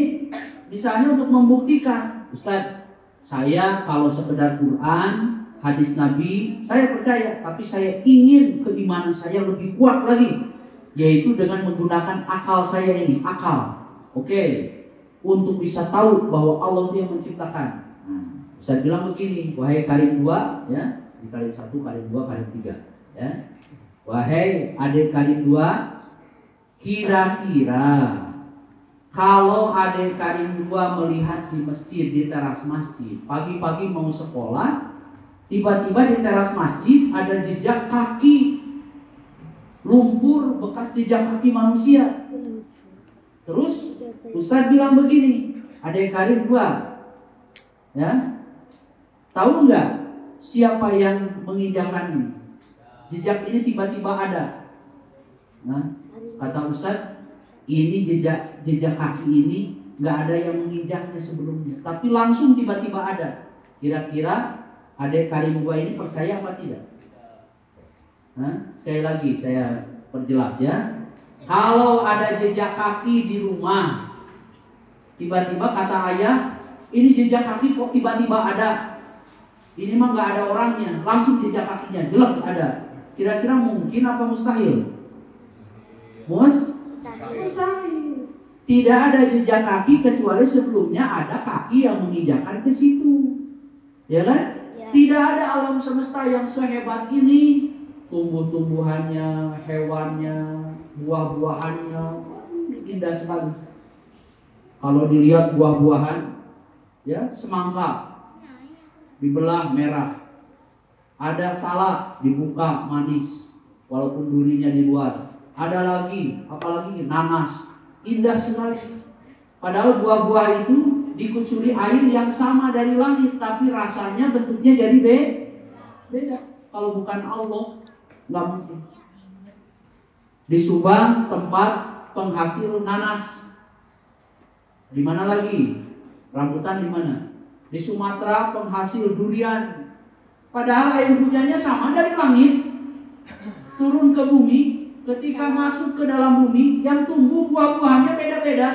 misalnya untuk membuktikan, Ustaz, saya kalau sekedar Quran, hadis Nabi, saya percaya, tapi saya ingin keimanan saya lebih kuat lagi, yaitu dengan menggunakan akal saya ini, akal. Oke. Untuk bisa tahu bahwa Allah itu yang menciptakan. Nah, Ustaz bilang begini, wahai karim 2, ya, di karim 1, karim 2, karim 3, ya. Wahai adik karim 2, kira-kira kalau adik karim 2 melihat di masjid, di teras masjid, pagi-pagi mau sekolah, tiba-tiba di teras masjid ada jejak kaki lumpur, bekas jejak kaki manusia. Terus Ustaz bilang begini, adik karim 2, ya, tahu nggak siapa yang menginjakan ini? Jejak ini tiba-tiba ada. Nah, kata Ustaz, ini jejak kaki ini nggak ada yang menginjaknya sebelumnya, tapi langsung tiba-tiba ada. Kira-kira adik karim 2 ini percaya apa tidak? Nah, sekali lagi saya perjelas ya. Kalau ada jejak kaki di rumah, tiba-tiba kata ayah, ini jejak kaki kok tiba-tiba ada? Ini mah nggak ada orangnya, langsung jejak kakinya jelek ada. Kira-kira mungkin apa mustahil? Mustahil. Tidak ada jejak kaki kecuali sebelumnya ada kaki yang menginjakkan ke situ, ya kan? Ya. Tidak ada alam semesta yang sehebat ini, tumbuh-tumbuhannya, hewannya, buah-buahannya, indah sekali. Kalau dilihat buah-buahan, ya, semangka dibelah merah, Ada salak dibuka manis, walaupun durinya di luar. Ada lagi, apalagi nanas, indah sekali. Padahal buah-buah itu dikucuri air yang sama dari langit, tapi rasanya bentuknya jadi beda. Kalau bukan Allah, nggak mungkin. Di Subang tempat penghasil nanas. Di mana lagi? Rambutan di mana? Di Sumatera penghasil durian. Padahal air hujannya sama dari langit, turun ke bumi. Ketika masuk ke dalam bumi, yang tumbuh buah-buahannya beda-beda.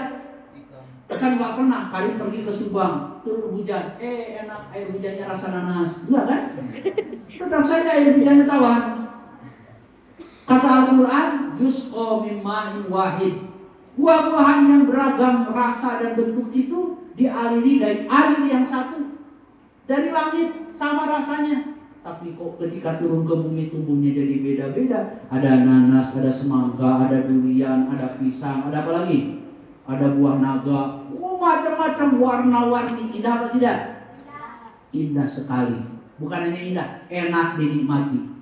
Kan nggak pernah kalian pergi ke Subang, turun hujan, enak air hujannya rasa nanas, enggak kan? Tetap saja air hujannya tawar. Kata Al-Quran, yusqa min ma'in wahid. Buah-buahan yang beragam rasa dan bentuk itu dialiri dari air yang satu, dari langit sama rasanya. Tapi kok ketika turun ke bumi tumbuhnya jadi beda-beda. Ada nanas, ada semangka, ada durian, ada pisang, ada apa lagi? Ada buah naga, macam-macam warna-warni. Indah atau tidak? Indah sekali. Bukan hanya indah, enak dinikmati.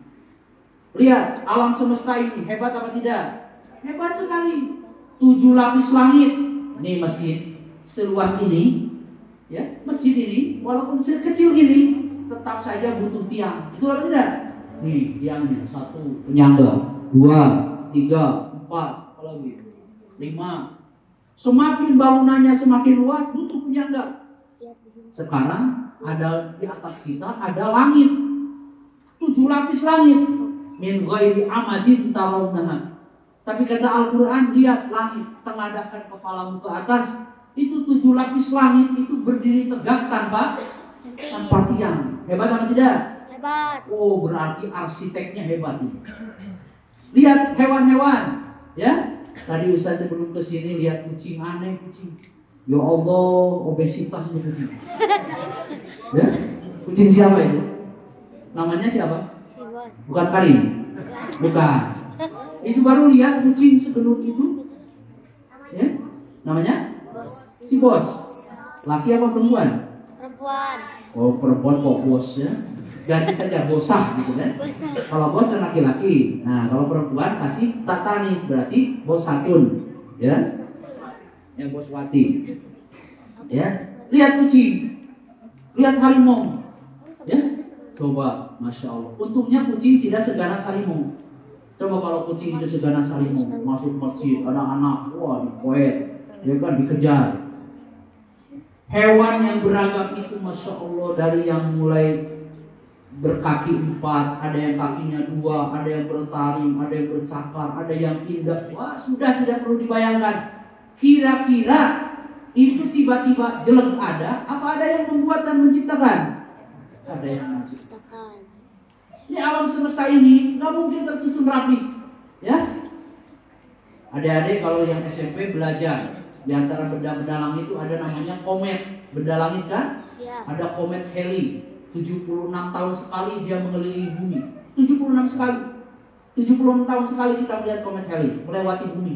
Lihat alam semesta ini hebat apa tidak? Hebat sekali. 7 lapis langit. Ini masjid seluas ini, ya masjid ini walaupun sekecil ini tetap saja butuh tiang. Itu apa tidak? Nih tiangnya 1 penyangga, 2, 3, 4, apalagi 5. Semakin bangunannya semakin luas butuh penyangga. Sekarang ada di atas kita ada langit, 7 lapis langit. Min ghairi amadin tarawnaha. Tapi kata Al-Quran, lihat langit, tengadahkan kepalamu ke atas. Itu 7 lapis langit itu berdiri tegak tanpa tiang. Hebat apa tidak? Hebat. Oh, berarti arsiteknya hebat nih. Lihat hewan-hewan, ya. Tadi Ustaz sebelum kesini lihat kucing, aneh kucing. Ya Allah, obesitas itu kucing. Ya, kucing siapa itu? Namanya siapa? Si bos. Bukan Karim. Bukan. Itu baru lihat kucing segenut itu. Ya, namanya? Bos. Si bos. Laki apa perempuan? Perempuan. Oh, perempuan kok bos ya. Ganti saja bosah gitu kan. Bosah. Kalau bos kan laki-laki. Nah, kalau perempuan kasih tatanis berarti bos satun, ya. Yang bos wati. Ya. Lihat kucing. Lihat harimau. Ya. Coba, Masya Allah. Untungnya kucing tidak seganas harimau. Coba kalau kucing itu seganas harimau, masuk masjid, anak-anak, wah dikoet, dia kan dikejar. Hewan yang beragam itu Masya Allah, dari yang mulai berkaki 4, ada yang kakinya 2, ada yang bertaring, ada yang bercakar, ada yang indah. Wah, sudah tidak perlu dibayangkan. Kira-kira itu tiba-tiba jelek ada, apa ada yang membuat dan menciptakan? Ada yang menciptakan. Ini alam semesta ini nggak mungkin tersusun rapi, ya. Adik-adik kalau yang SMP belajar, di antara benda-benda langit itu ada namanya komet. Benda langit kan? Ya. Ada komet Halley. 76 tahun sekali dia mengelilingi bumi. 76 sekali. 76 tahun sekali kita melihat komet Halley melewati bumi.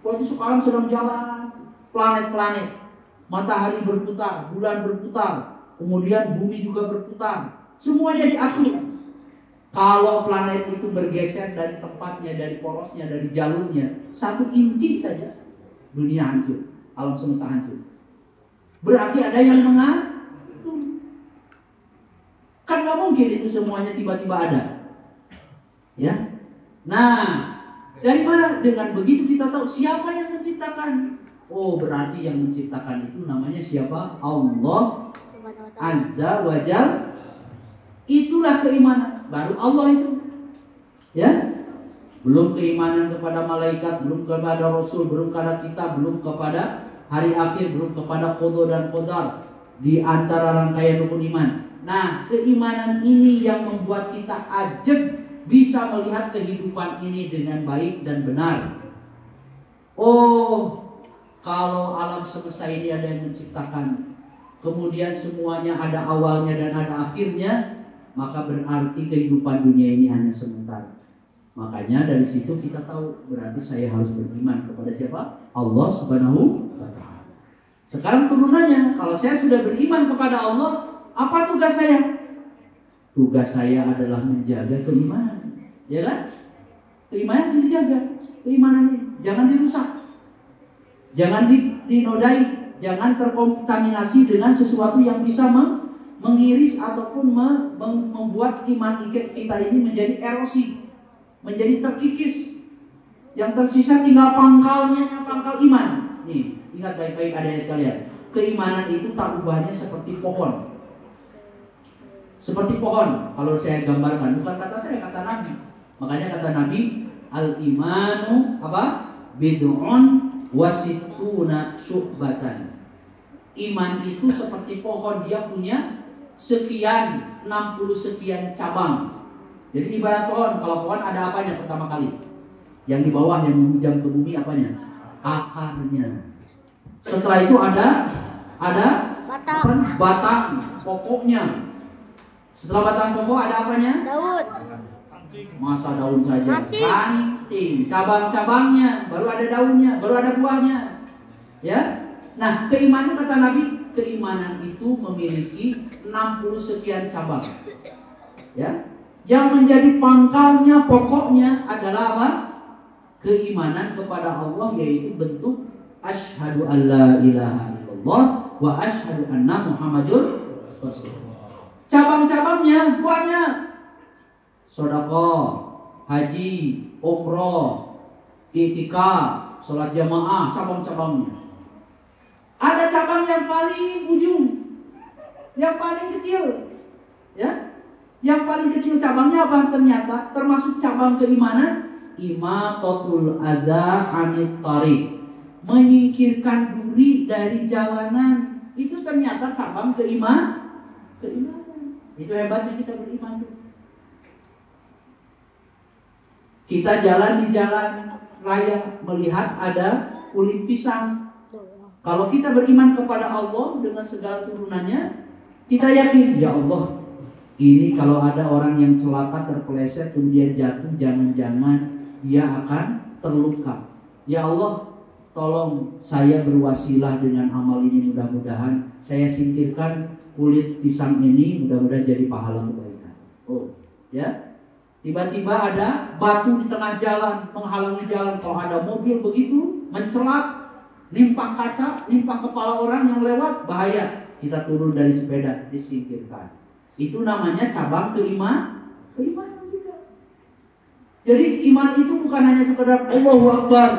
Waktu sekarang sedang jalan planet-planet. Matahari berputar, bulan berputar, kemudian bumi juga berputar. Semuanya diatur. Kalau planet itu bergeser dari tempatnya, dari porosnya, dari jalurnya 1 inci saja, dunia hancur, alam semesta hancur. Berarti ada yang mengatur. Kan nggak mungkin itu semuanya tiba-tiba ada, ya. Nah, dari mana? Dengan begitu kita tahu siapa yang menciptakan. Oh, berarti yang menciptakan itu namanya siapa? Allah Azza wa Jalla. Itulah keimanan. Baru Allah itu, ya. Belum keimanan kepada malaikat, belum kepada Rasul, belum kepada kita, belum kepada hari akhir, belum kepada qada dan qadar di antara rangkaian rukun iman. Nah, keimanan ini yang membuat kita ajab bisa melihat kehidupan ini dengan baik dan benar. Oh, kalau alam semesta ini ada yang menciptakan, kemudian semuanya ada awalnya dan ada akhirnya, maka berarti kehidupan dunia ini hanya sementara. Makanya dari situ kita tahu berarti saya harus beriman kepada siapa? Allah Subhanahu wa ta'ala. Sekarang turunannya, kalau saya sudah beriman kepada Allah, apa tugas saya? tugas saya adalah menjaga keimanan, ya kan? Keimanan harus dijaga, keimanan ini jangan dirusak, jangan dinodai, jangan terkontaminasi dengan sesuatu yang bisa mengiris ataupun membuat iman kita ini menjadi erosi, menjadi terkikis. Yang tersisa tinggal pangkalnya, pangkal iman. Nih, ingat baik-baik adik-adik sekalian. Keimanan itu tak ubahnya seperti pohon. Seperti pohon. Kalau saya gambarkan, bukan kata saya, kata Nabi. Makanya kata Nabi, al-imanu apa? Bid'un wasituna syu'batan. Iman itu seperti pohon, dia punya sekian 60 sekian cabang. Jadi ibarat pohon, kalau pohon ada apanya pertama kali? Yang di bawah yang menghujam ke bumi apanya? Akarnya. Setelah itu ada batang pokoknya. Setelah batang pokok ada apanya? Daun. Masa daun saja? Ranting, cabang-cabangnya, baru ada daunnya, baru ada buahnya. Ya. Nah, keimanan kata Nabi, keimanan itu memiliki 60 sekian cabang. Ya. Yang menjadi pangkalnya, pokoknya adalah apa? Keimanan kepada Allah, yaitu bentuk asyhadu alla ilaha illallah wa asyhadu anna muhammadur rasulullah. Cabang-cabangnya banyak. Sedekah, haji, umroh, i'tikaf, salat jamaah, cabang-cabangnya. Ada cabang yang paling ujung, yang paling kecil, ya. Yang paling kecil cabangnya apa? Ternyata termasuk cabang keimanan, imatatul adza anit thariq, menyingkirkan duri dari jalanan. Itu ternyata cabang keimanan. Itu hebatnya kita beriman tuh. Kita jalan di jalan raya melihat ada kulit pisang. Kalau kita beriman kepada Allah dengan segala turunannya, kita yakin, ya Allah, ini kalau ada orang yang celaka terpeleset kemudian jatuh, jangan-jangan dia akan terluka. Ya Allah, tolong saya berwasilah dengan amal ini, mudah-mudahan saya singkirkan kulit pisang ini, mudah-mudahan jadi pahala kebaikan. Oh, ya. Tiba-tiba ada batu di tengah jalan menghalangi jalan. Kalau ada mobil begitu mencelat, nimpah kaca, nimpah kepala orang yang lewat, bahaya. Kita turun dari sepeda, disingkirkan. Itu namanya cabang keimanan juga. Jadi iman itu bukan hanya sekedar Allahu Akbar,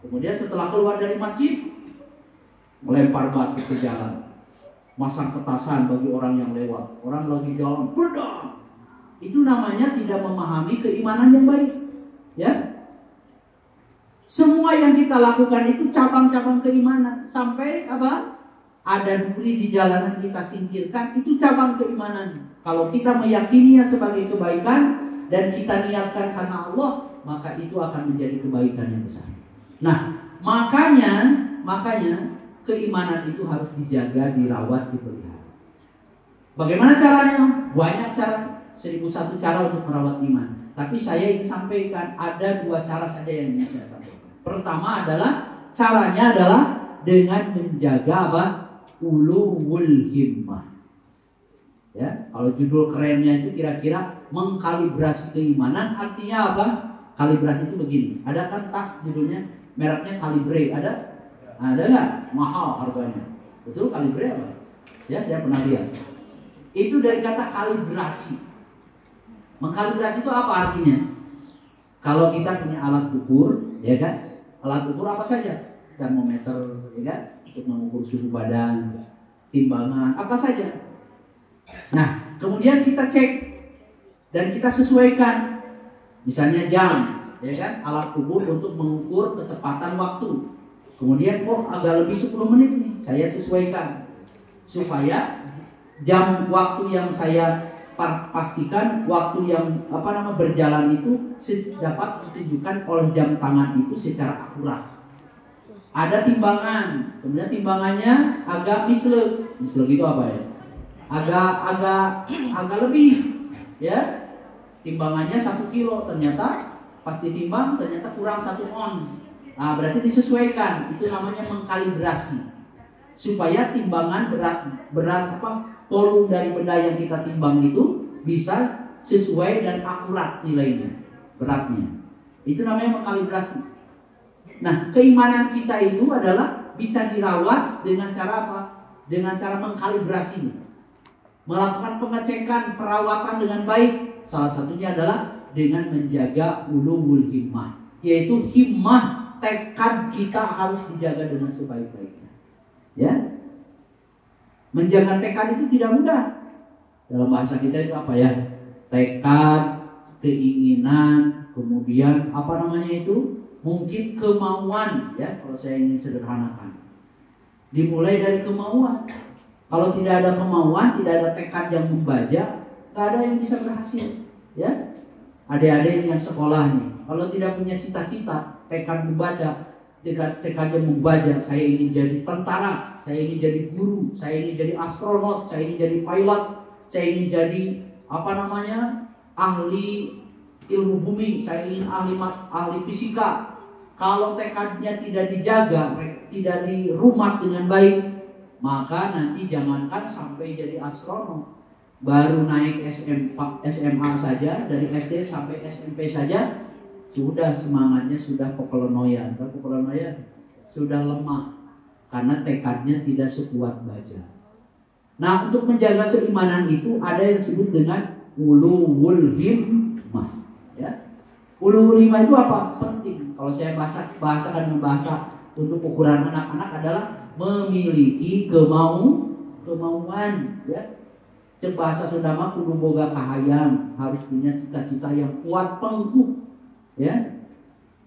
kemudian setelah keluar dari masjid melempar batu ke jalan, masang petasan bagi orang yang lewat, orang lagi jalan berdang. Itu namanya tidak memahami keimanan yang baik. Ya, semua yang kita lakukan itu cabang-cabang keimanan. Sampai apa? Ada duri di jalanan kita singkirkan, itu cabang keimanan. Kalau kita meyakininya sebagai kebaikan dan kita niatkan karena Allah, maka itu akan menjadi kebaikan yang besar. Nah, makanya keimanan itu harus dijaga, dirawat, dipelihara. Bagaimana caranya? Banyak cara, 1001 cara untuk merawat iman. Tapi saya ingin sampaikan ada 2 cara saja yang ingin saya sampaikan. Pertama adalah caranya adalah dengan menjaga apa? Uluwul himmah. Ya, kalau judul kerennya itu kira-kira mengkalibrasi keimanan, artinya apa? Kalibrasi itu begini. Ada kan tas judulnya, mereknya Calibre, ada? Ada nggak? Mahal harganya. Betul, Calibre apa? Ya, saya pernah lihat. Itu dari kata kalibrasi. Mengkalibrasi itu apa artinya? Kalau kita punya alat ukur, ya kan? Alat ukur apa saja? Termometer, ya kan? Untuk mengukur suhu badan, timbangan, apa saja. Nah, kemudian kita cek dan kita sesuaikan. Misalnya jam, ya kan? Alat ukur untuk mengukur ketepatan waktu. Kemudian kok agak lebih 10 menit nih, saya sesuaikan supaya jam waktu yang saya pastikan, waktu yang berjalan itu dapat ditunjukkan oleh jam tangan itu secara akurat. Ada timbangan, kemudian timbangannya agak mislek itu apa ya? Agak lebih, ya. Timbangannya 1 kilo, ternyata pas ditimbang ternyata kurang 1 ons. Nah, berarti disesuaikan. Itu namanya mengkalibrasi supaya timbangan berat volume dari benda yang kita timbang itu bisa sesuai dan akurat nilainya, beratnya. Itu namanya mengkalibrasi. Nah, keimanan kita itu adalah bisa dirawat dengan cara apa? Dengan cara mengkalibrasi, melakukan pengecekan, perawatan dengan baik. Salah satunya adalah dengan menjaga ulul himmah, yaitu himmah, tekad kita harus dijaga dengan sebaik-baiknya. Ya, menjaga tekad itu tidak mudah. Dalam bahasa kita itu apa ya? Tekad, keinginan, kemudian apa namanya itu? Mungkin kemauan, ya, kalau saya ingin sederhanakan. Dimulai dari kemauan. Kalau tidak ada kemauan, tidak ada tekad yang membaja, nggak ada yang bisa berhasil, ya. Adik-adik yang sekolah nih, kalau tidak punya cita-cita, tekad membaca, tekadnya membaca, saya ingin jadi tentara, saya ingin jadi guru, saya ingin jadi astronot, saya ingin jadi pilot, saya ingin jadi ahli ilmu bumi, saya ingin ahli fisika. Kalau tekadnya tidak dijaga, tidak dirumat dengan baik, maka nanti jangankan sampai jadi astronot, baru naik SMA saja, dari SD sampai SMP saja, sudah semangatnya sudah kepelonoyan, sudah lemah, karena tekadnya tidak sekuat baja. Nah, untuk menjaga keimanan itu ada yang disebut dengan ulul himmah, ya. Ulul himmah itu apa? Penting. Kalau saya bahasakan bahasa untuk ukuran anak-anak adalah memiliki kemauan, ya. Cek bahasa Sunda mah kudu boga kahayang, harus punya cita-cita yang kuat tangguh, ya.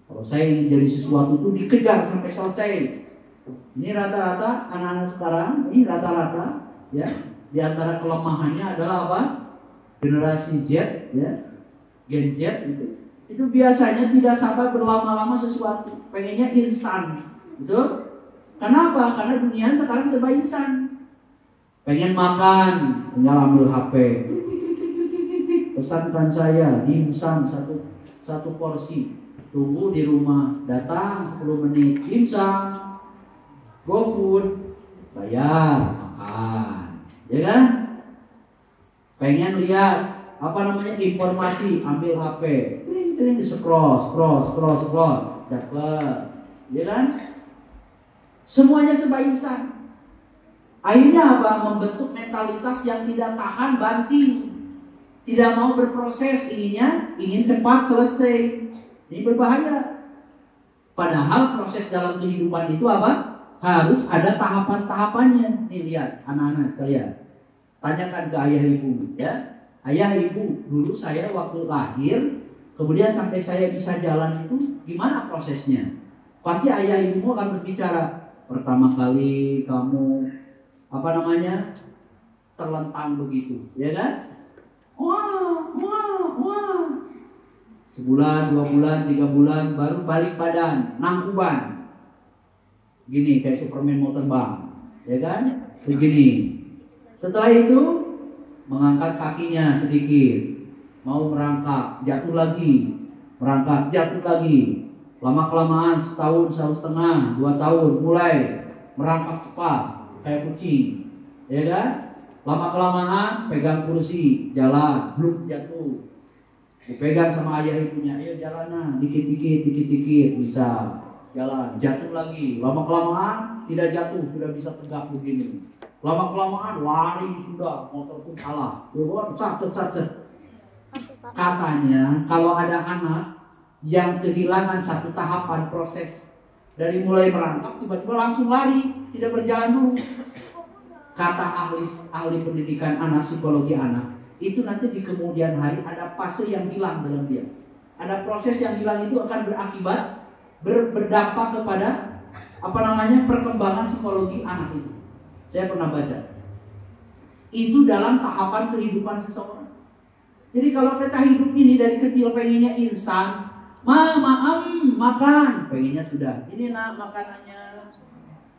Kalau saya ingin jadi sesuatu itu dikejar sampai selesai. Ini rata-rata anak-anak sekarang, ini rata-rata, ya, di antara kelemahannya adalah apa? Generasi Z, ya, Gen Z itu biasanya tidak sabar berlama-lama sesuatu, pengennya instan, gitu. Kenapa? Karena dunia sekarang serba instan. Pengen makan, tinggal ambil HP, pesankan saya dimsum satu porsi, tunggu di rumah, datang 10 menit, dimsum, GoFood, bayar, makan, ya kan? Pengen lihat informasi, ambil HP, tring scroll, dapat, ya kan? Semuanya serba instan. Akhirnya apa? Membentuk mentalitas yang tidak tahan banting, tidak mau berproses, ingin cepat selesai. Ini berbahaya. Padahal proses dalam kehidupan itu apa? Harus ada tahapan-tahapannya. Nih lihat anak-anak sekalian, tanyakan ke ayah ibu, ya. Ayah ibu, dulu saya waktu lahir, kemudian sampai saya bisa jalan itu gimana prosesnya? Pasti ayah ibumu akan berbicara, pertama kali kamu terlentang begitu, ya kan? Wah. Sebulan, 2 bulan, 3 bulan, baru balik badan, nangkuban. Gini, kayak Superman mau terbang, ya kan? Begini. Setelah itu, mengangkat kakinya sedikit, mau merangkak, jatuh lagi, merangkak, jatuh lagi. Lama-kelamaan setahun, 1,5, 2 tahun, mulai merangkak cepat, kayak kucing, ya kan? Lama-kelamaan pegang kursi, jalan, bluk jatuh. Dipegang sama ayah ibunya, ayo jalan, dikit-dikit bisa jalan, jatuh lagi. Lama-kelamaan tidak jatuh, sudah bisa tegak begini. Lama-kelamaan lari sudah, motor pun kalah. Sat. Katanya kalau ada anak yang kehilangan satu tahapan proses, dari mulai merangkak tiba-tiba langsung lari, tidak berjalan dulu. Kata ahli pendidikan anak, psikologi anak, itu nanti di kemudian hari ada fase yang hilang dalam dia. Ada proses yang hilang, itu akan berakibat berdampak kepada perkembangan psikologi anak itu. Saya pernah baca. Itu dalam tahapan kehidupan seseorang. Jadi kalau kita hidup ini dari kecil pengennya instan, makan, pengennya sudah. Ini nak makanannya.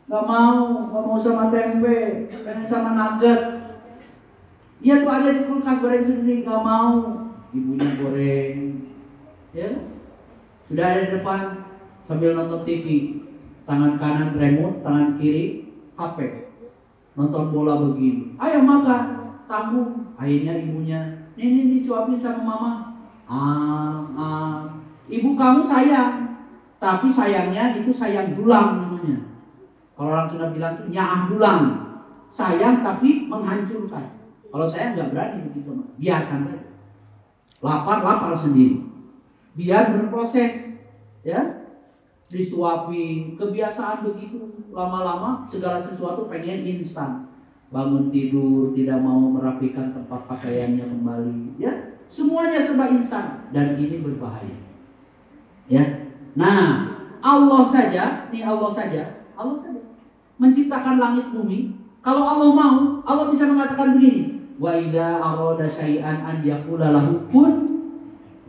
Gak mau sama tempe, pengen sama nugget. Dia tuh ada di kulkas goreng sendiri, gak mau. Ibunya goreng, ya. Sudah ada di depan sambil nonton TV, tangan kanan remote, tangan kiri HP, nonton bola begini. Ayo makan, tanggung. Akhirnya ibunya Ini disuapin sama mama. Ibu kamu sayang, tapi sayangnya itu sayang dulang namanya. Kalau orang Sunda bilang itu nyaah dulang, sayang tapi menghancurkan. Kalau saya nggak berani begitu, biarkan saja. Lapar sendiri, biar berproses, ya. Disuapi, kebiasaan begitu, lama-lama segala sesuatu pengen instan. Bangun tidur tidak mau merapikan tempat pakaiannya kembali, ya. Semuanya serba instan dan ini berbahaya. Ya. Nah, Allah saja menciptakan langit bumi. Kalau Allah mau, Allah bisa mengatakan begini, wa idza arada syai'an an yaqula lahu kun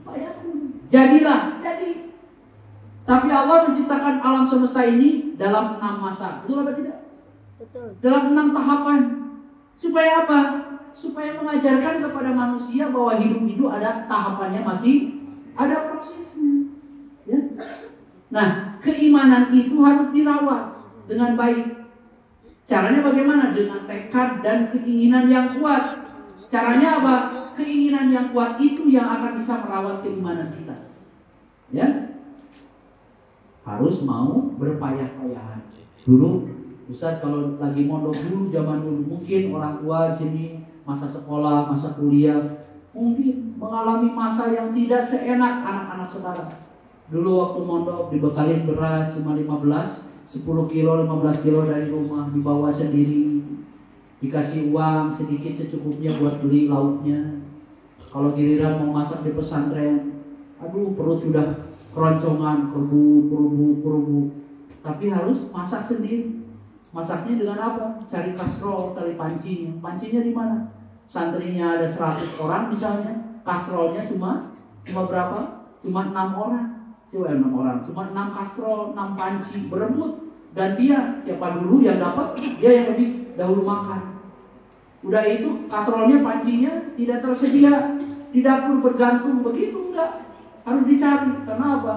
fayakun. Jadilah, jadi. Tapi Allah menciptakan alam semesta ini dalam 6 masa. Betul apa tidak? Betul. Dalam 6 tahapan. Supaya apa? Supaya mengajarkan kepada manusia bahwa hidup itu ada tahapannya, masih ada prosesnya. Ya. Nah, keimanan itu harus dirawat dengan baik. Caranya bagaimana? Dengan tekad dan keinginan yang kuat. Caranya apa? Keinginan yang kuat itu yang akan bisa merawat keimanan kita. Ya. Harus mau berpayah-payahan. Dulu Ustaz kalau lagi mondok dulu, zaman dulu, mungkin orang tua di sini masa sekolah, masa kuliah, mungkin mengalami masa yang tidak seenak anak-anak sekarang. Dulu waktu mondok dibekalin beras cuma 10 kilo, 15 kilo dari rumah, dibawa sendiri, dikasih uang sedikit secukupnya buat beli lauknya. Kalau giliran mau masak di pesantren, aduh perut sudah keroncongan, kerbu. Tapi harus masak sendiri. Masaknya dengan apa? Cari kastrol, tali pancinya. Pancinya di mana? Santrinya ada 100 orang misalnya, kastrolnya cuma berapa? Cuma 6 orang. Cuma 6 kastrol, 6 panci, berebut. Dan dia, siapa dulu yang dapat, dia yang lebih dahulu makan. Udah itu kastrolnya, pancinya tidak tersedia di dapur, bergantung begitu, enggak. Harus dicari. Karena apa?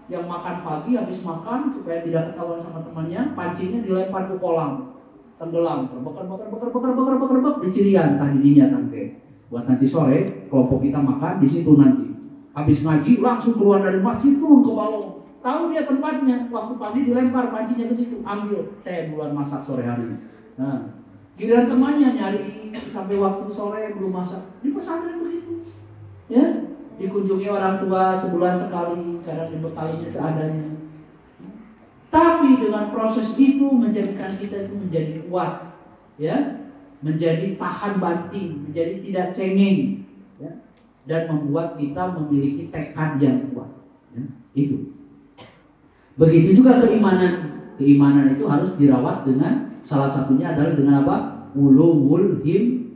Yang makan pagi habis makan supaya tidak ketahuan sama temannya, pancinya dilempar ke kolam, tenggelam, terbakar, dicirian didinya tangke. Buat nanti sore kelompok kita makan di situ nanti. Habis ngaji langsung keluar dari masjid turun ke balong. Tahu dia tempatnya, waktu pagi dilempar pancinya ke situ, ambil. Saya duluan masak sore hari. Nah, giliran temannya nyari sampai waktu sore belum masak. Di pesantren begitu. Ya. Dikunjungi orang tua sebulan sekali, kadang dibekalinya seadanya. Tapi dengan proses itu menjadikan kita itu menjadi kuat, ya, menjadi tahan banting, menjadi tidak cengeng, ya, dan membuat kita memiliki tekad yang kuat. Ya, itu. Begitu juga keimanan. Keimanan itu harus dirawat dengan salah satunya adalah dengan apa? Ulul him.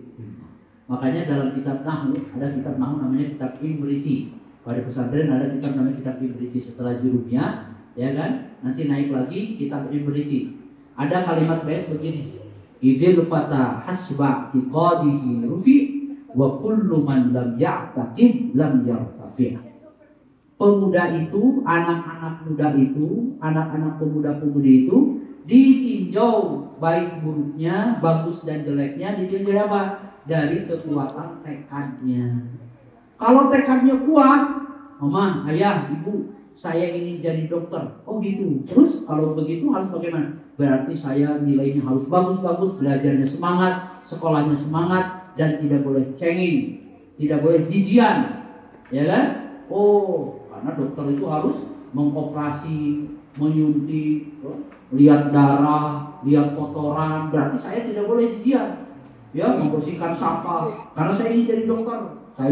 Makanya dalam kitab Nahwu, ada kitab Nahwu namanya kitab Imriti. Pada pesantren ada kitab namanya kitab Imriti setelah Jurumiyah, ya kan? Nanti naik lagi kitab Imriti. Ada kalimat bait begini. Idil fata hasba tiqadihi rufi wa kullu man lam ya'taqid lam yartafi'. Pemuda itu, anak-anak muda itu, anak-anak pemuda-pemudi itu ditinjau baik buruknya, bagus dan jeleknya, ditinjau apa? Dari kekuatan tekadnya. Kalau tekadnya kuat, mama, ayah, ibu, saya ingin jadi dokter. Oh gitu. Terus kalau begitu harus bagaimana? Berarti saya nilainya harus bagus-bagus, belajarnya semangat, sekolahnya semangat, dan tidak boleh cengeng, tidak boleh jijian, ya kan? Oh, karena dokter itu harus mengoperasi, menyuntik, lihat darah, lihat kotoran, berarti saya tidak boleh jijian. Ya, membersihkan sampah. Karena saya ingin jadi dokter, saya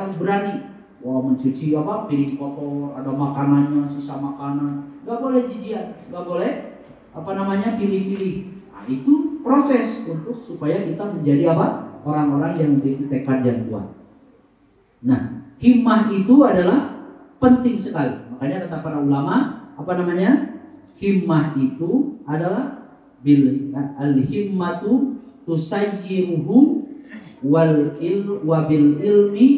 harus berani. Wah, mencuci apa? Piring kotor, ada makanannya, sisa makanan. Gak boleh jijian, gak boleh pilih-pilih. Nah, itu proses untuk supaya kita menjadi apa? Orang-orang yang memiliki tekad yang kuat. Nah, himmah itu adalah penting sekali. Makanya kata para ulama, himmah itu adalah al-himmatu tusayyiruhu wa bil ilmi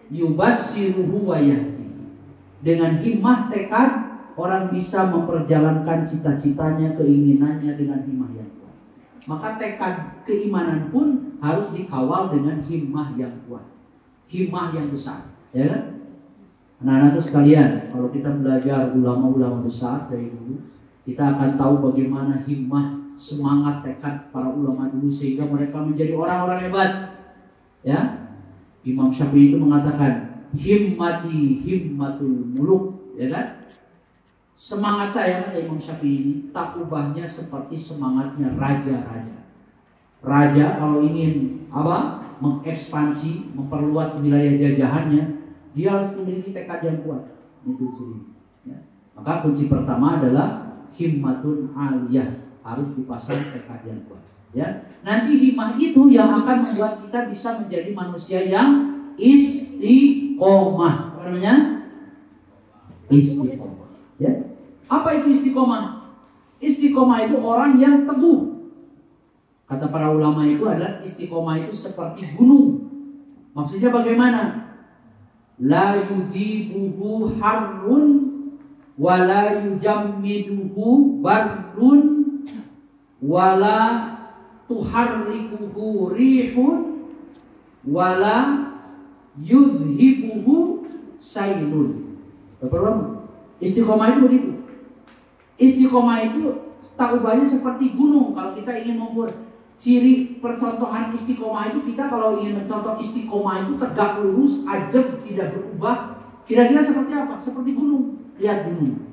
yubassiruhu wa yahdi. Dengan himmah tekad orang bisa memperjalankan cita-citanya, keinginannya dengan himmah yang kuat. maka tekad keimanan pun harus dikawal dengan himmah yang kuat, himmah yang besar, ya kan? Anak-anakku sekalian, kalau kita belajar ulama-ulama besar dari dulu, kita akan tahu bagaimana himmah, semangat, tekad para ulama dulu sehingga mereka menjadi orang-orang hebat. Ya, Imam Syafi'i itu mengatakan, himmati himmatul muluk, ya kan? Semangat saya, kata Imam Syafi'i ini, tak ubahnya seperti semangatnya raja-raja. Raja kalau ingin mengekspansi, memperluas wilayah jajahannya, dia harus memiliki tekad yang kuat. Itu ciri. Ya. Maka kunci pertama adalah himmatun aliyah, harus dipasang tekad yang kuat. Ya. Nanti himmah itu yang akan membuat kita bisa menjadi manusia yang istiqomah. Apa namanya? Istiqomah. Ya. Apa itu istiqomah? Istiqomah itu orang yang teguh. Kata para ulama itu adalah istiqomah itu seperti gunung. Maksudnya bagaimana? La yudhibuhu harrun wa la yujammiduhu bardun wa la tuharrikuhu rihun wa la yudhibuhu sailun. Bapak-bapak, istiqomah itu begitu. Istiqomah itu tak ubahnya seperti gunung. Kalau kita ingin mengukur ciri percontohan istiqomah itu, kita kalau ingin mencontoh istiqomah itu tegak lurus, ajab, tidak berubah. Kira-kira seperti apa? Seperti gunung. Lihat gunung.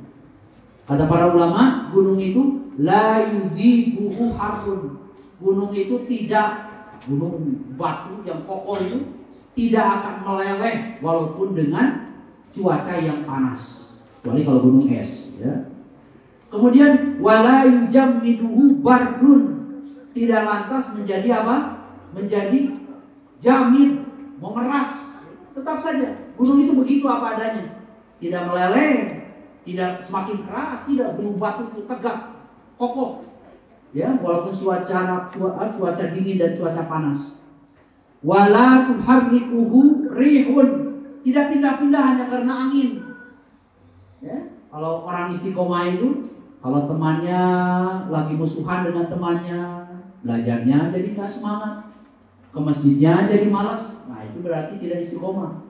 Kata para ulama, gunung itu la yudhibuhu harun. Gunung itu tidak, gunung batu yang kokoh itu tidak akan meleleh walaupun dengan cuaca yang panas. Kecuali kalau gunung es, ya. Kemudian wala yujammiduhu bardun, tidak lantas menjadi apa? Menjadi jamid, mengeras. Tetap saja gunung itu begitu apa adanya. Tidak meleleh, tidak semakin keras, tidak, gunung batu itu tegak, kokoh. Ya, walaupun cuaca dingin dan cuaca panas. Wala tuharrikuhu rihun, tidak pindah-pindah hanya karena angin. Ya, kalau orang istiqomah itu, kalau temannya lagi musuhan dengan temannya, belajarnya jadi nggak semangat, ke masjidnya jadi malas. Nah, itu berarti tidak istiqomah.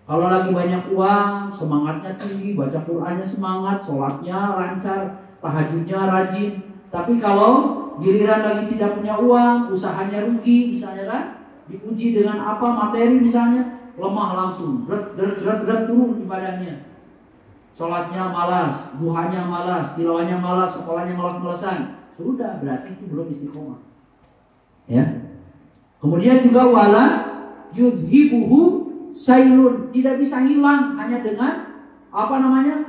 Kalau lagi banyak uang, semangatnya tinggi, baca Qur'annya semangat, sholatnya lancar, tahajudnya rajin. Tapi kalau giliran lagi tidak punya uang, usahanya rugi, misalnya kan, diuji dengan apa materi misalnya, lemah langsung, turun ibadahnya. Sholatnya malas, duhanya malas, tilawahnya malas, sekolahnya malas-malasan. Sudah, berarti itu belum istiqomah. Ya. Kemudian juga wala yudhibuhu sailun, tidak bisa hilang hanya dengan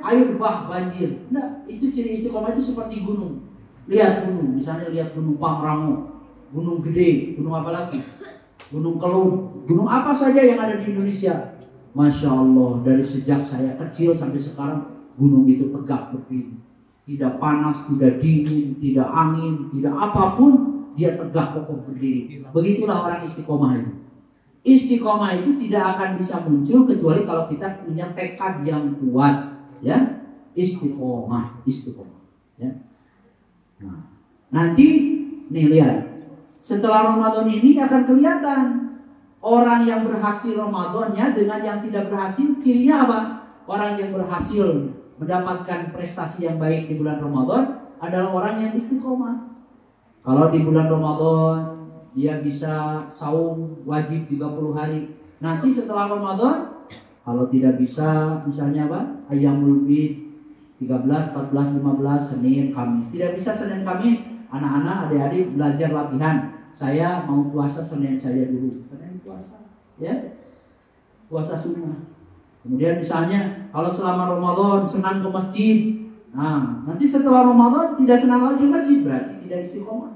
air bah banjir. Nah, itu ciri istiqomah itu seperti gunung. Lihat gunung, misalnya lihat gunung Pangrango, gunung gede, gunung apa lagi? Gunung Kelud, gunung apa saja yang ada di Indonesia. Masya Allah, dari sejak saya kecil sampai sekarang gunung itu tegak berdiri. Tidak panas, tidak dingin, tidak angin, tidak apapun, dia tegak kokoh berdiri. Begitulah orang istiqomah itu. Istiqomah itu tidak akan bisa muncul kecuali kalau kita punya tekad yang kuat, ya. Istiqomah. Ya. Nah, nanti nih lihat, setelah Ramadan ini akan kelihatan orang yang berhasil Ramadannya dengan yang tidak berhasil, cirinya apa? Orang yang berhasil mendapatkan prestasi yang baik di bulan Ramadan adalah orang yang istiqomah. Kalau di bulan Ramadan dia bisa saum wajib 30 hari. Nanti setelah Ramadan, kalau tidak bisa, misalnya apa? Ayyamul Bid 13, 14, 15, Senin, Kamis. Tidak bisa Senin, Kamis, anak-anak, adik-adik belajar latihan. Saya mau puasa Senin saja dulu. Senin puasa, ya, puasa sunnah. Kemudian misalnya kalau selama Ramadan senang ke masjid, nah nanti setelah Ramadan tidak senang lagi ke masjid, berarti tidak istiqomah.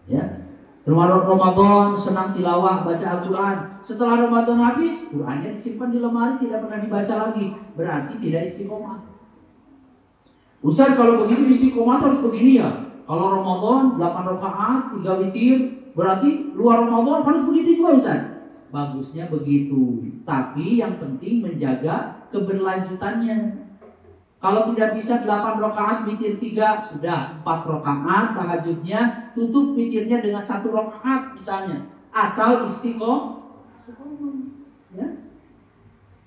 Ya, selama Ramadan senang tilawah baca Al-Quran, setelah Ramadan habis, Qurannya disimpan di lemari tidak pernah dibaca lagi, berarti tidak istiqomah. Ustaz, kalau begitu istiqomah harus begini ya. Kalau Ramadan 8 rakaat, 3 witir, berarti luar Ramadan harus begitu juga Ustaz. Bagusnya begitu. Tapi yang penting menjaga keberlanjutannya. Kalau tidak bisa 8 rakaat witir 3, sudah 4 rakaat tahajudnya, tutup witirnya dengan 1 rakaat misalnya. Asal istiqomah. Ya.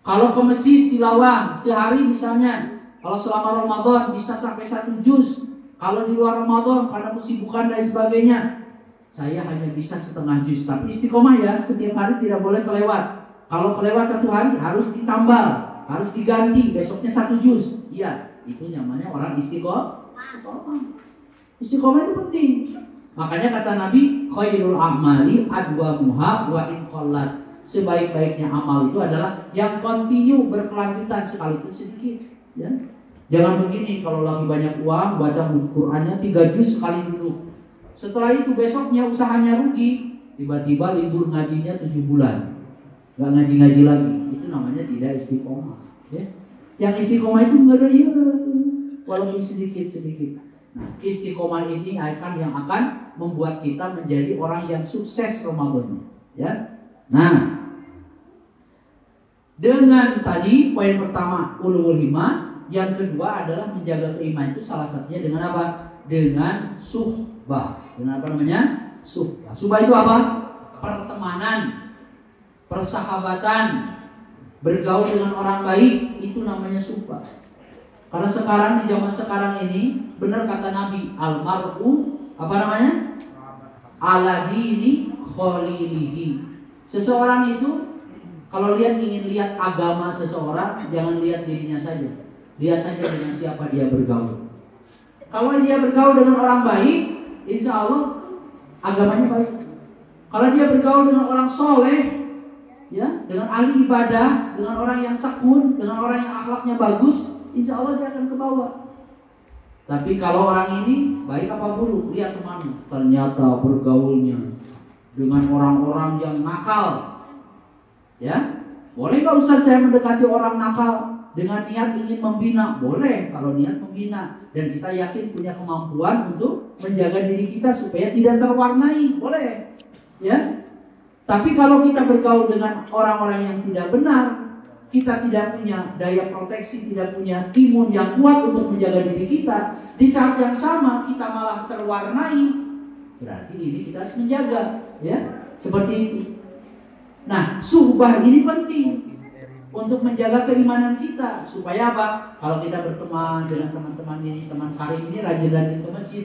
Kalau ke masjid tilawah sehari misalnya, kalau selama Ramadan bisa sampai 1 juz. Kalau di luar Ramadan karena kesibukan dan sebagainya, saya hanya bisa setengah juz. Tapi istiqomah ya, setiap hari tidak boleh kelewat. Kalau kelewat 1 hari harus ditambal, harus diganti, besoknya 1 juz. Iya, itu namanya orang istiqomah. Istiqomah itu penting. Makanya kata Nabi, khairul a'mali adwamuha wa in qallat. Sebaik-baiknya amal itu adalah yang kontinu, berkelanjutan sekalipun sedikit. Ya. Jangan begini, kalau lagi banyak uang baca Qur'annya 3 juz sekali duduk. Setelah itu besoknya usahanya rugi, tiba-tiba libur ngajinya 7 bulan, nggak ngaji-ngaji lagi. Itu namanya tidak istiqomah. Ya. Yang istiqomah itu enggak ada ya, walaupun sedikit-sedikit. Nah, istiqomah ini yang akan membuat kita menjadi orang yang sukses Ramadan. Ya. Nah, dengan tadi poin pertama ulul himmah, yang kedua adalah menjaga keimanan itu salah satunya dengan apa? Dengan suhbah. Dengan apa namanya? Suhbah. Suhbah itu apa? Pertemanan, persahabatan, bergaul dengan orang baik, itu namanya suhbah. Karena sekarang di zaman sekarang ini, benar kata Nabi, almar'u apa namanya? Ala dini khalilihi. Seseorang itu kalau ingin lihat agama seseorang, jangan lihat dirinya saja. Lihat saja dengan siapa dia bergaul. Kalau dia bergaul dengan orang baik, insya Allah agamanya baik. Kalau dia bergaul dengan orang soleh, ya, dengan ahli ibadah, dengan orang yang tekun, dengan orang yang akhlaknya bagus, insya Allah dia akan ke bawah. Tapi kalau orang ini baik apa buruk, lihat temannya, ternyata bergaulnya dengan orang-orang yang nakal. Ya, boleh nggak Ustaz saya mendekati orang nakal dengan niat ingin membina? Boleh kalau niat membina dan kita yakin punya kemampuan untuk menjaga diri kita supaya tidak terwarnai, boleh. Ya. Tapi kalau kita bergaul dengan orang-orang yang tidak benar, kita tidak punya daya proteksi, tidak punya imun yang kuat untuk menjaga diri kita, di saat yang sama kita malah terwarnai, berarti ini kita harus menjaga, ya, seperti itu. Nah, suhbah ini penting untuk menjaga keimanan kita supaya apa? Kalau kita berteman dengan teman-teman ini, teman karim ini rajin-rajin ke masjid,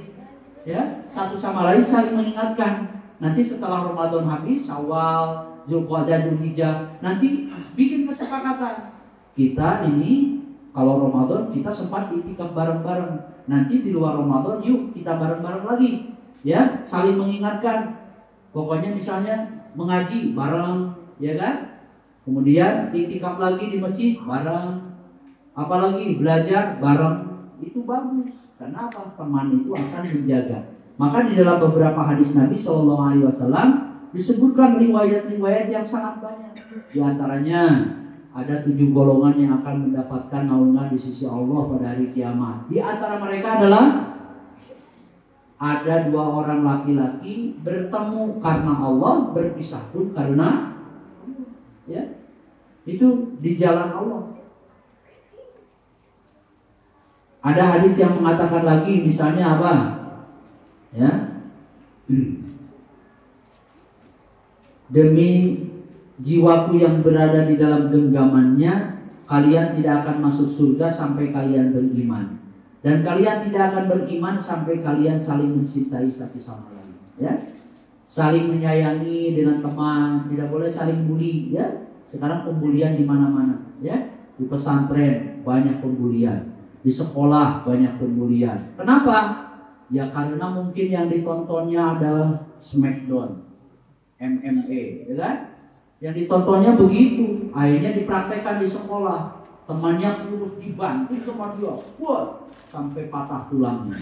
ya, satu sama lain saling mengingatkan. Nanti setelah Ramadan habis, Syawal, Zulqa'dah, Dzulhijjah, nanti bikin kesepakatan. Kita ini kalau Ramadan kita sempat iktikaf bareng-bareng. Nanti di luar Ramadan yuk kita bareng-bareng lagi. Ya, saling mengingatkan. Pokoknya misalnya mengaji bareng, ya kan? Kemudian iktikaf lagi di masjid bareng. Apalagi belajar bareng. Itu bagus. Karena apa? Teman itu akan menjaga. Maka di dalam beberapa hadis Nabi SAW disebutkan riwayat-riwayat yang sangat banyak. Di antaranya ada 7 golongan yang akan mendapatkan naungan di sisi Allah pada hari kiamat. Di antara mereka adalah ada 2 orang laki-laki bertemu karena Allah, berpisah pun karena, ya, itu di jalan Allah. Ada hadis yang mengatakan lagi, misalnya apa? Ya, demi jiwaku yang berada di dalam genggamannya, kalian tidak akan masuk surga sampai kalian beriman. Dan kalian tidak akan beriman sampai kalian saling mencintai satu sama lain. Ya, saling menyayangi dengan teman, tidak boleh saling bully. Ya, sekarang pembulian di mana-mana. Ya, di pesantren banyak pembulian, di sekolah banyak pembulian. Kenapa? Ya karena mungkin yang ditontonnya adalah Smackdown, MMA, ya kan? Yang ditontonnya begitu, akhirnya dipraktekkan di sekolah. Temannya kurus dibanting sama dia, wah, sampai patah tulangnya.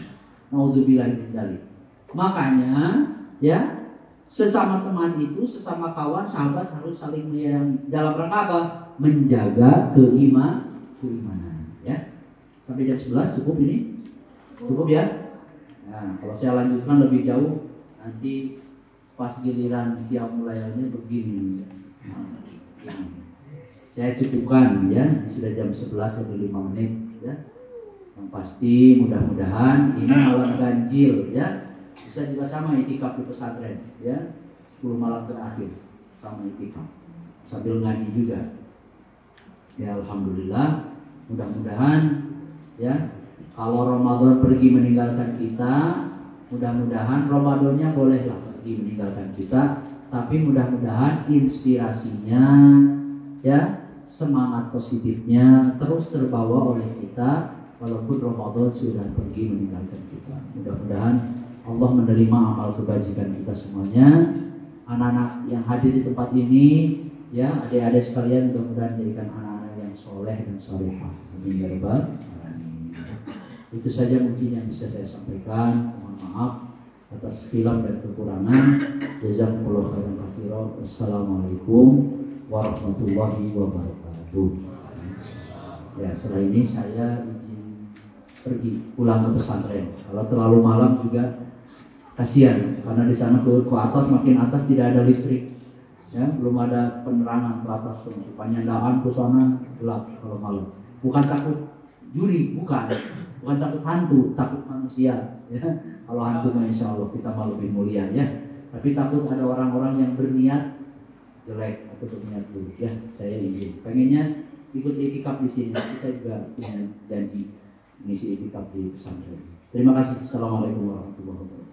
Nauzubillah min dzalik. Makanya, ya, sesama teman itu, sesama kawan, sahabat harus saling menyayangi. Dalam rangka apa? Menjaga keimanan. Ya. Sampai jam 11 cukup ini? Cukup ya? Nah, kalau saya lanjutkan lebih jauh, nanti pas giliran dia mulainya begini. Saya cukupkan ya, sudah jam 11 lebih 5 menit ya. Yang pasti mudah-mudahan ini malam ganjil ya. Bisa juga sama itikaf di pesantren ya. 10 malam terakhir sama itikaf sambil ngaji juga. Ya alhamdulillah, mudah-mudahan ya kalau Ramadan pergi meninggalkan kita, mudah-mudahan Ramadannya bolehlah pergi meninggalkan kita, tapi mudah-mudahan inspirasinya ya, semangat positifnya terus terbawa oleh kita walaupun Ramadan sudah pergi meninggalkan kita. Mudah-mudahan Allah menerima amal kebajikan kita semuanya. Anak-anak yang hadir di tempat ini ya, adik-adik sekalian, mudah-mudahan menjadikan anak-anak yang soleh dan solehah. Amin ya rabbal alamin. Itu saja mungkin yang bisa saya sampaikan. Mohon maaf atas khilaf dan kekurangan. Jazakumullah khairan katsiran. Wassalamualaikum warahmatullahi wabarakatuh. Ya, setelah ini saya izin pergi pulang ke pesantren. Kalau terlalu malam juga kasihan, karena di sana ke atas, makin atas tidak ada listrik, ya, belum ada penerangan ke atas. Penyandaan ke sana gelap kalau malam. Bukan takut juri, bukan takut hantu, takut manusia. Ya. Kalau hantu, insya Allah kita malah lebih mulia ya. Tapi takut ada orang-orang yang berniat jelek atau berniat buruk. Ya, saya izin. Pengennya ikut itikaf di sini. Kita juga punya janji mengisi itikaf di pesantren. Terima kasih. Assalamualaikum warahmatullahi wabarakatuh.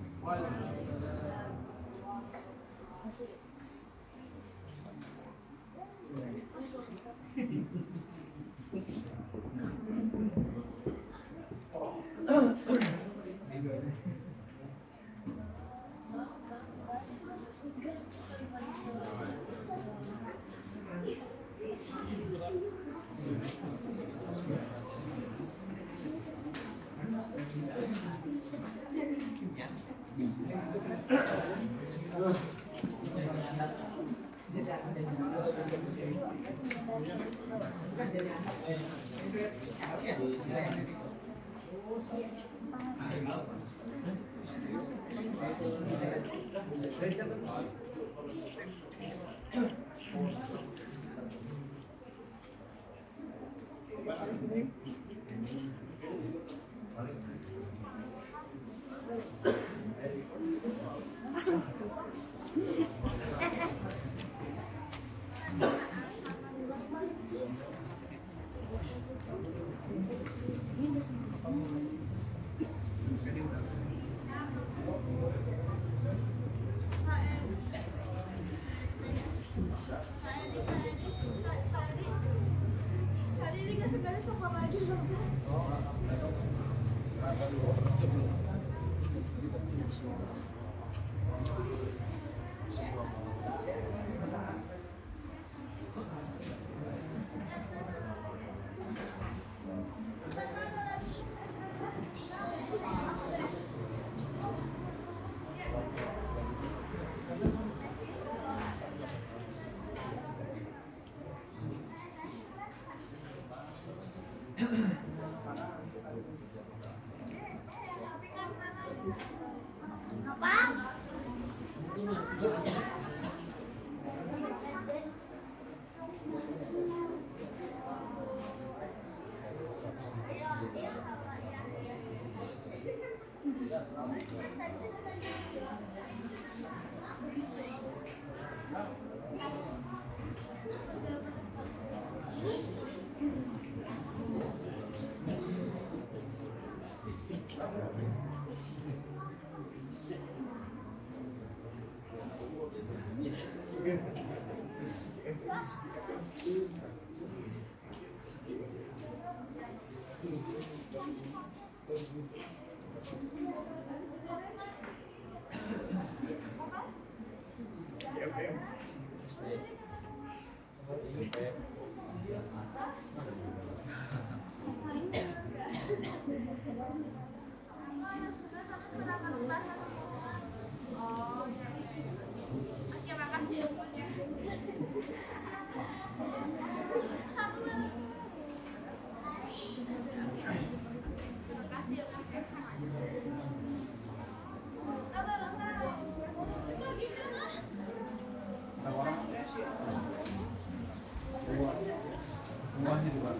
Semuanya juga.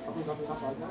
Aku satu-satu aja.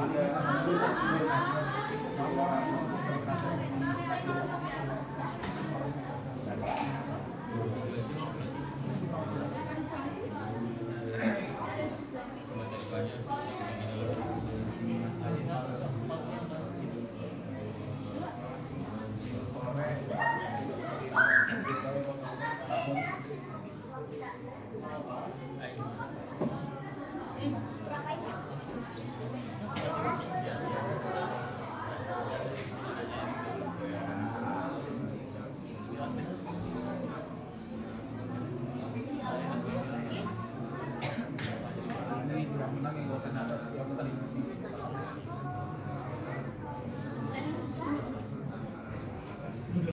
Assalamualaikum warahmatullahi wabarakatuh.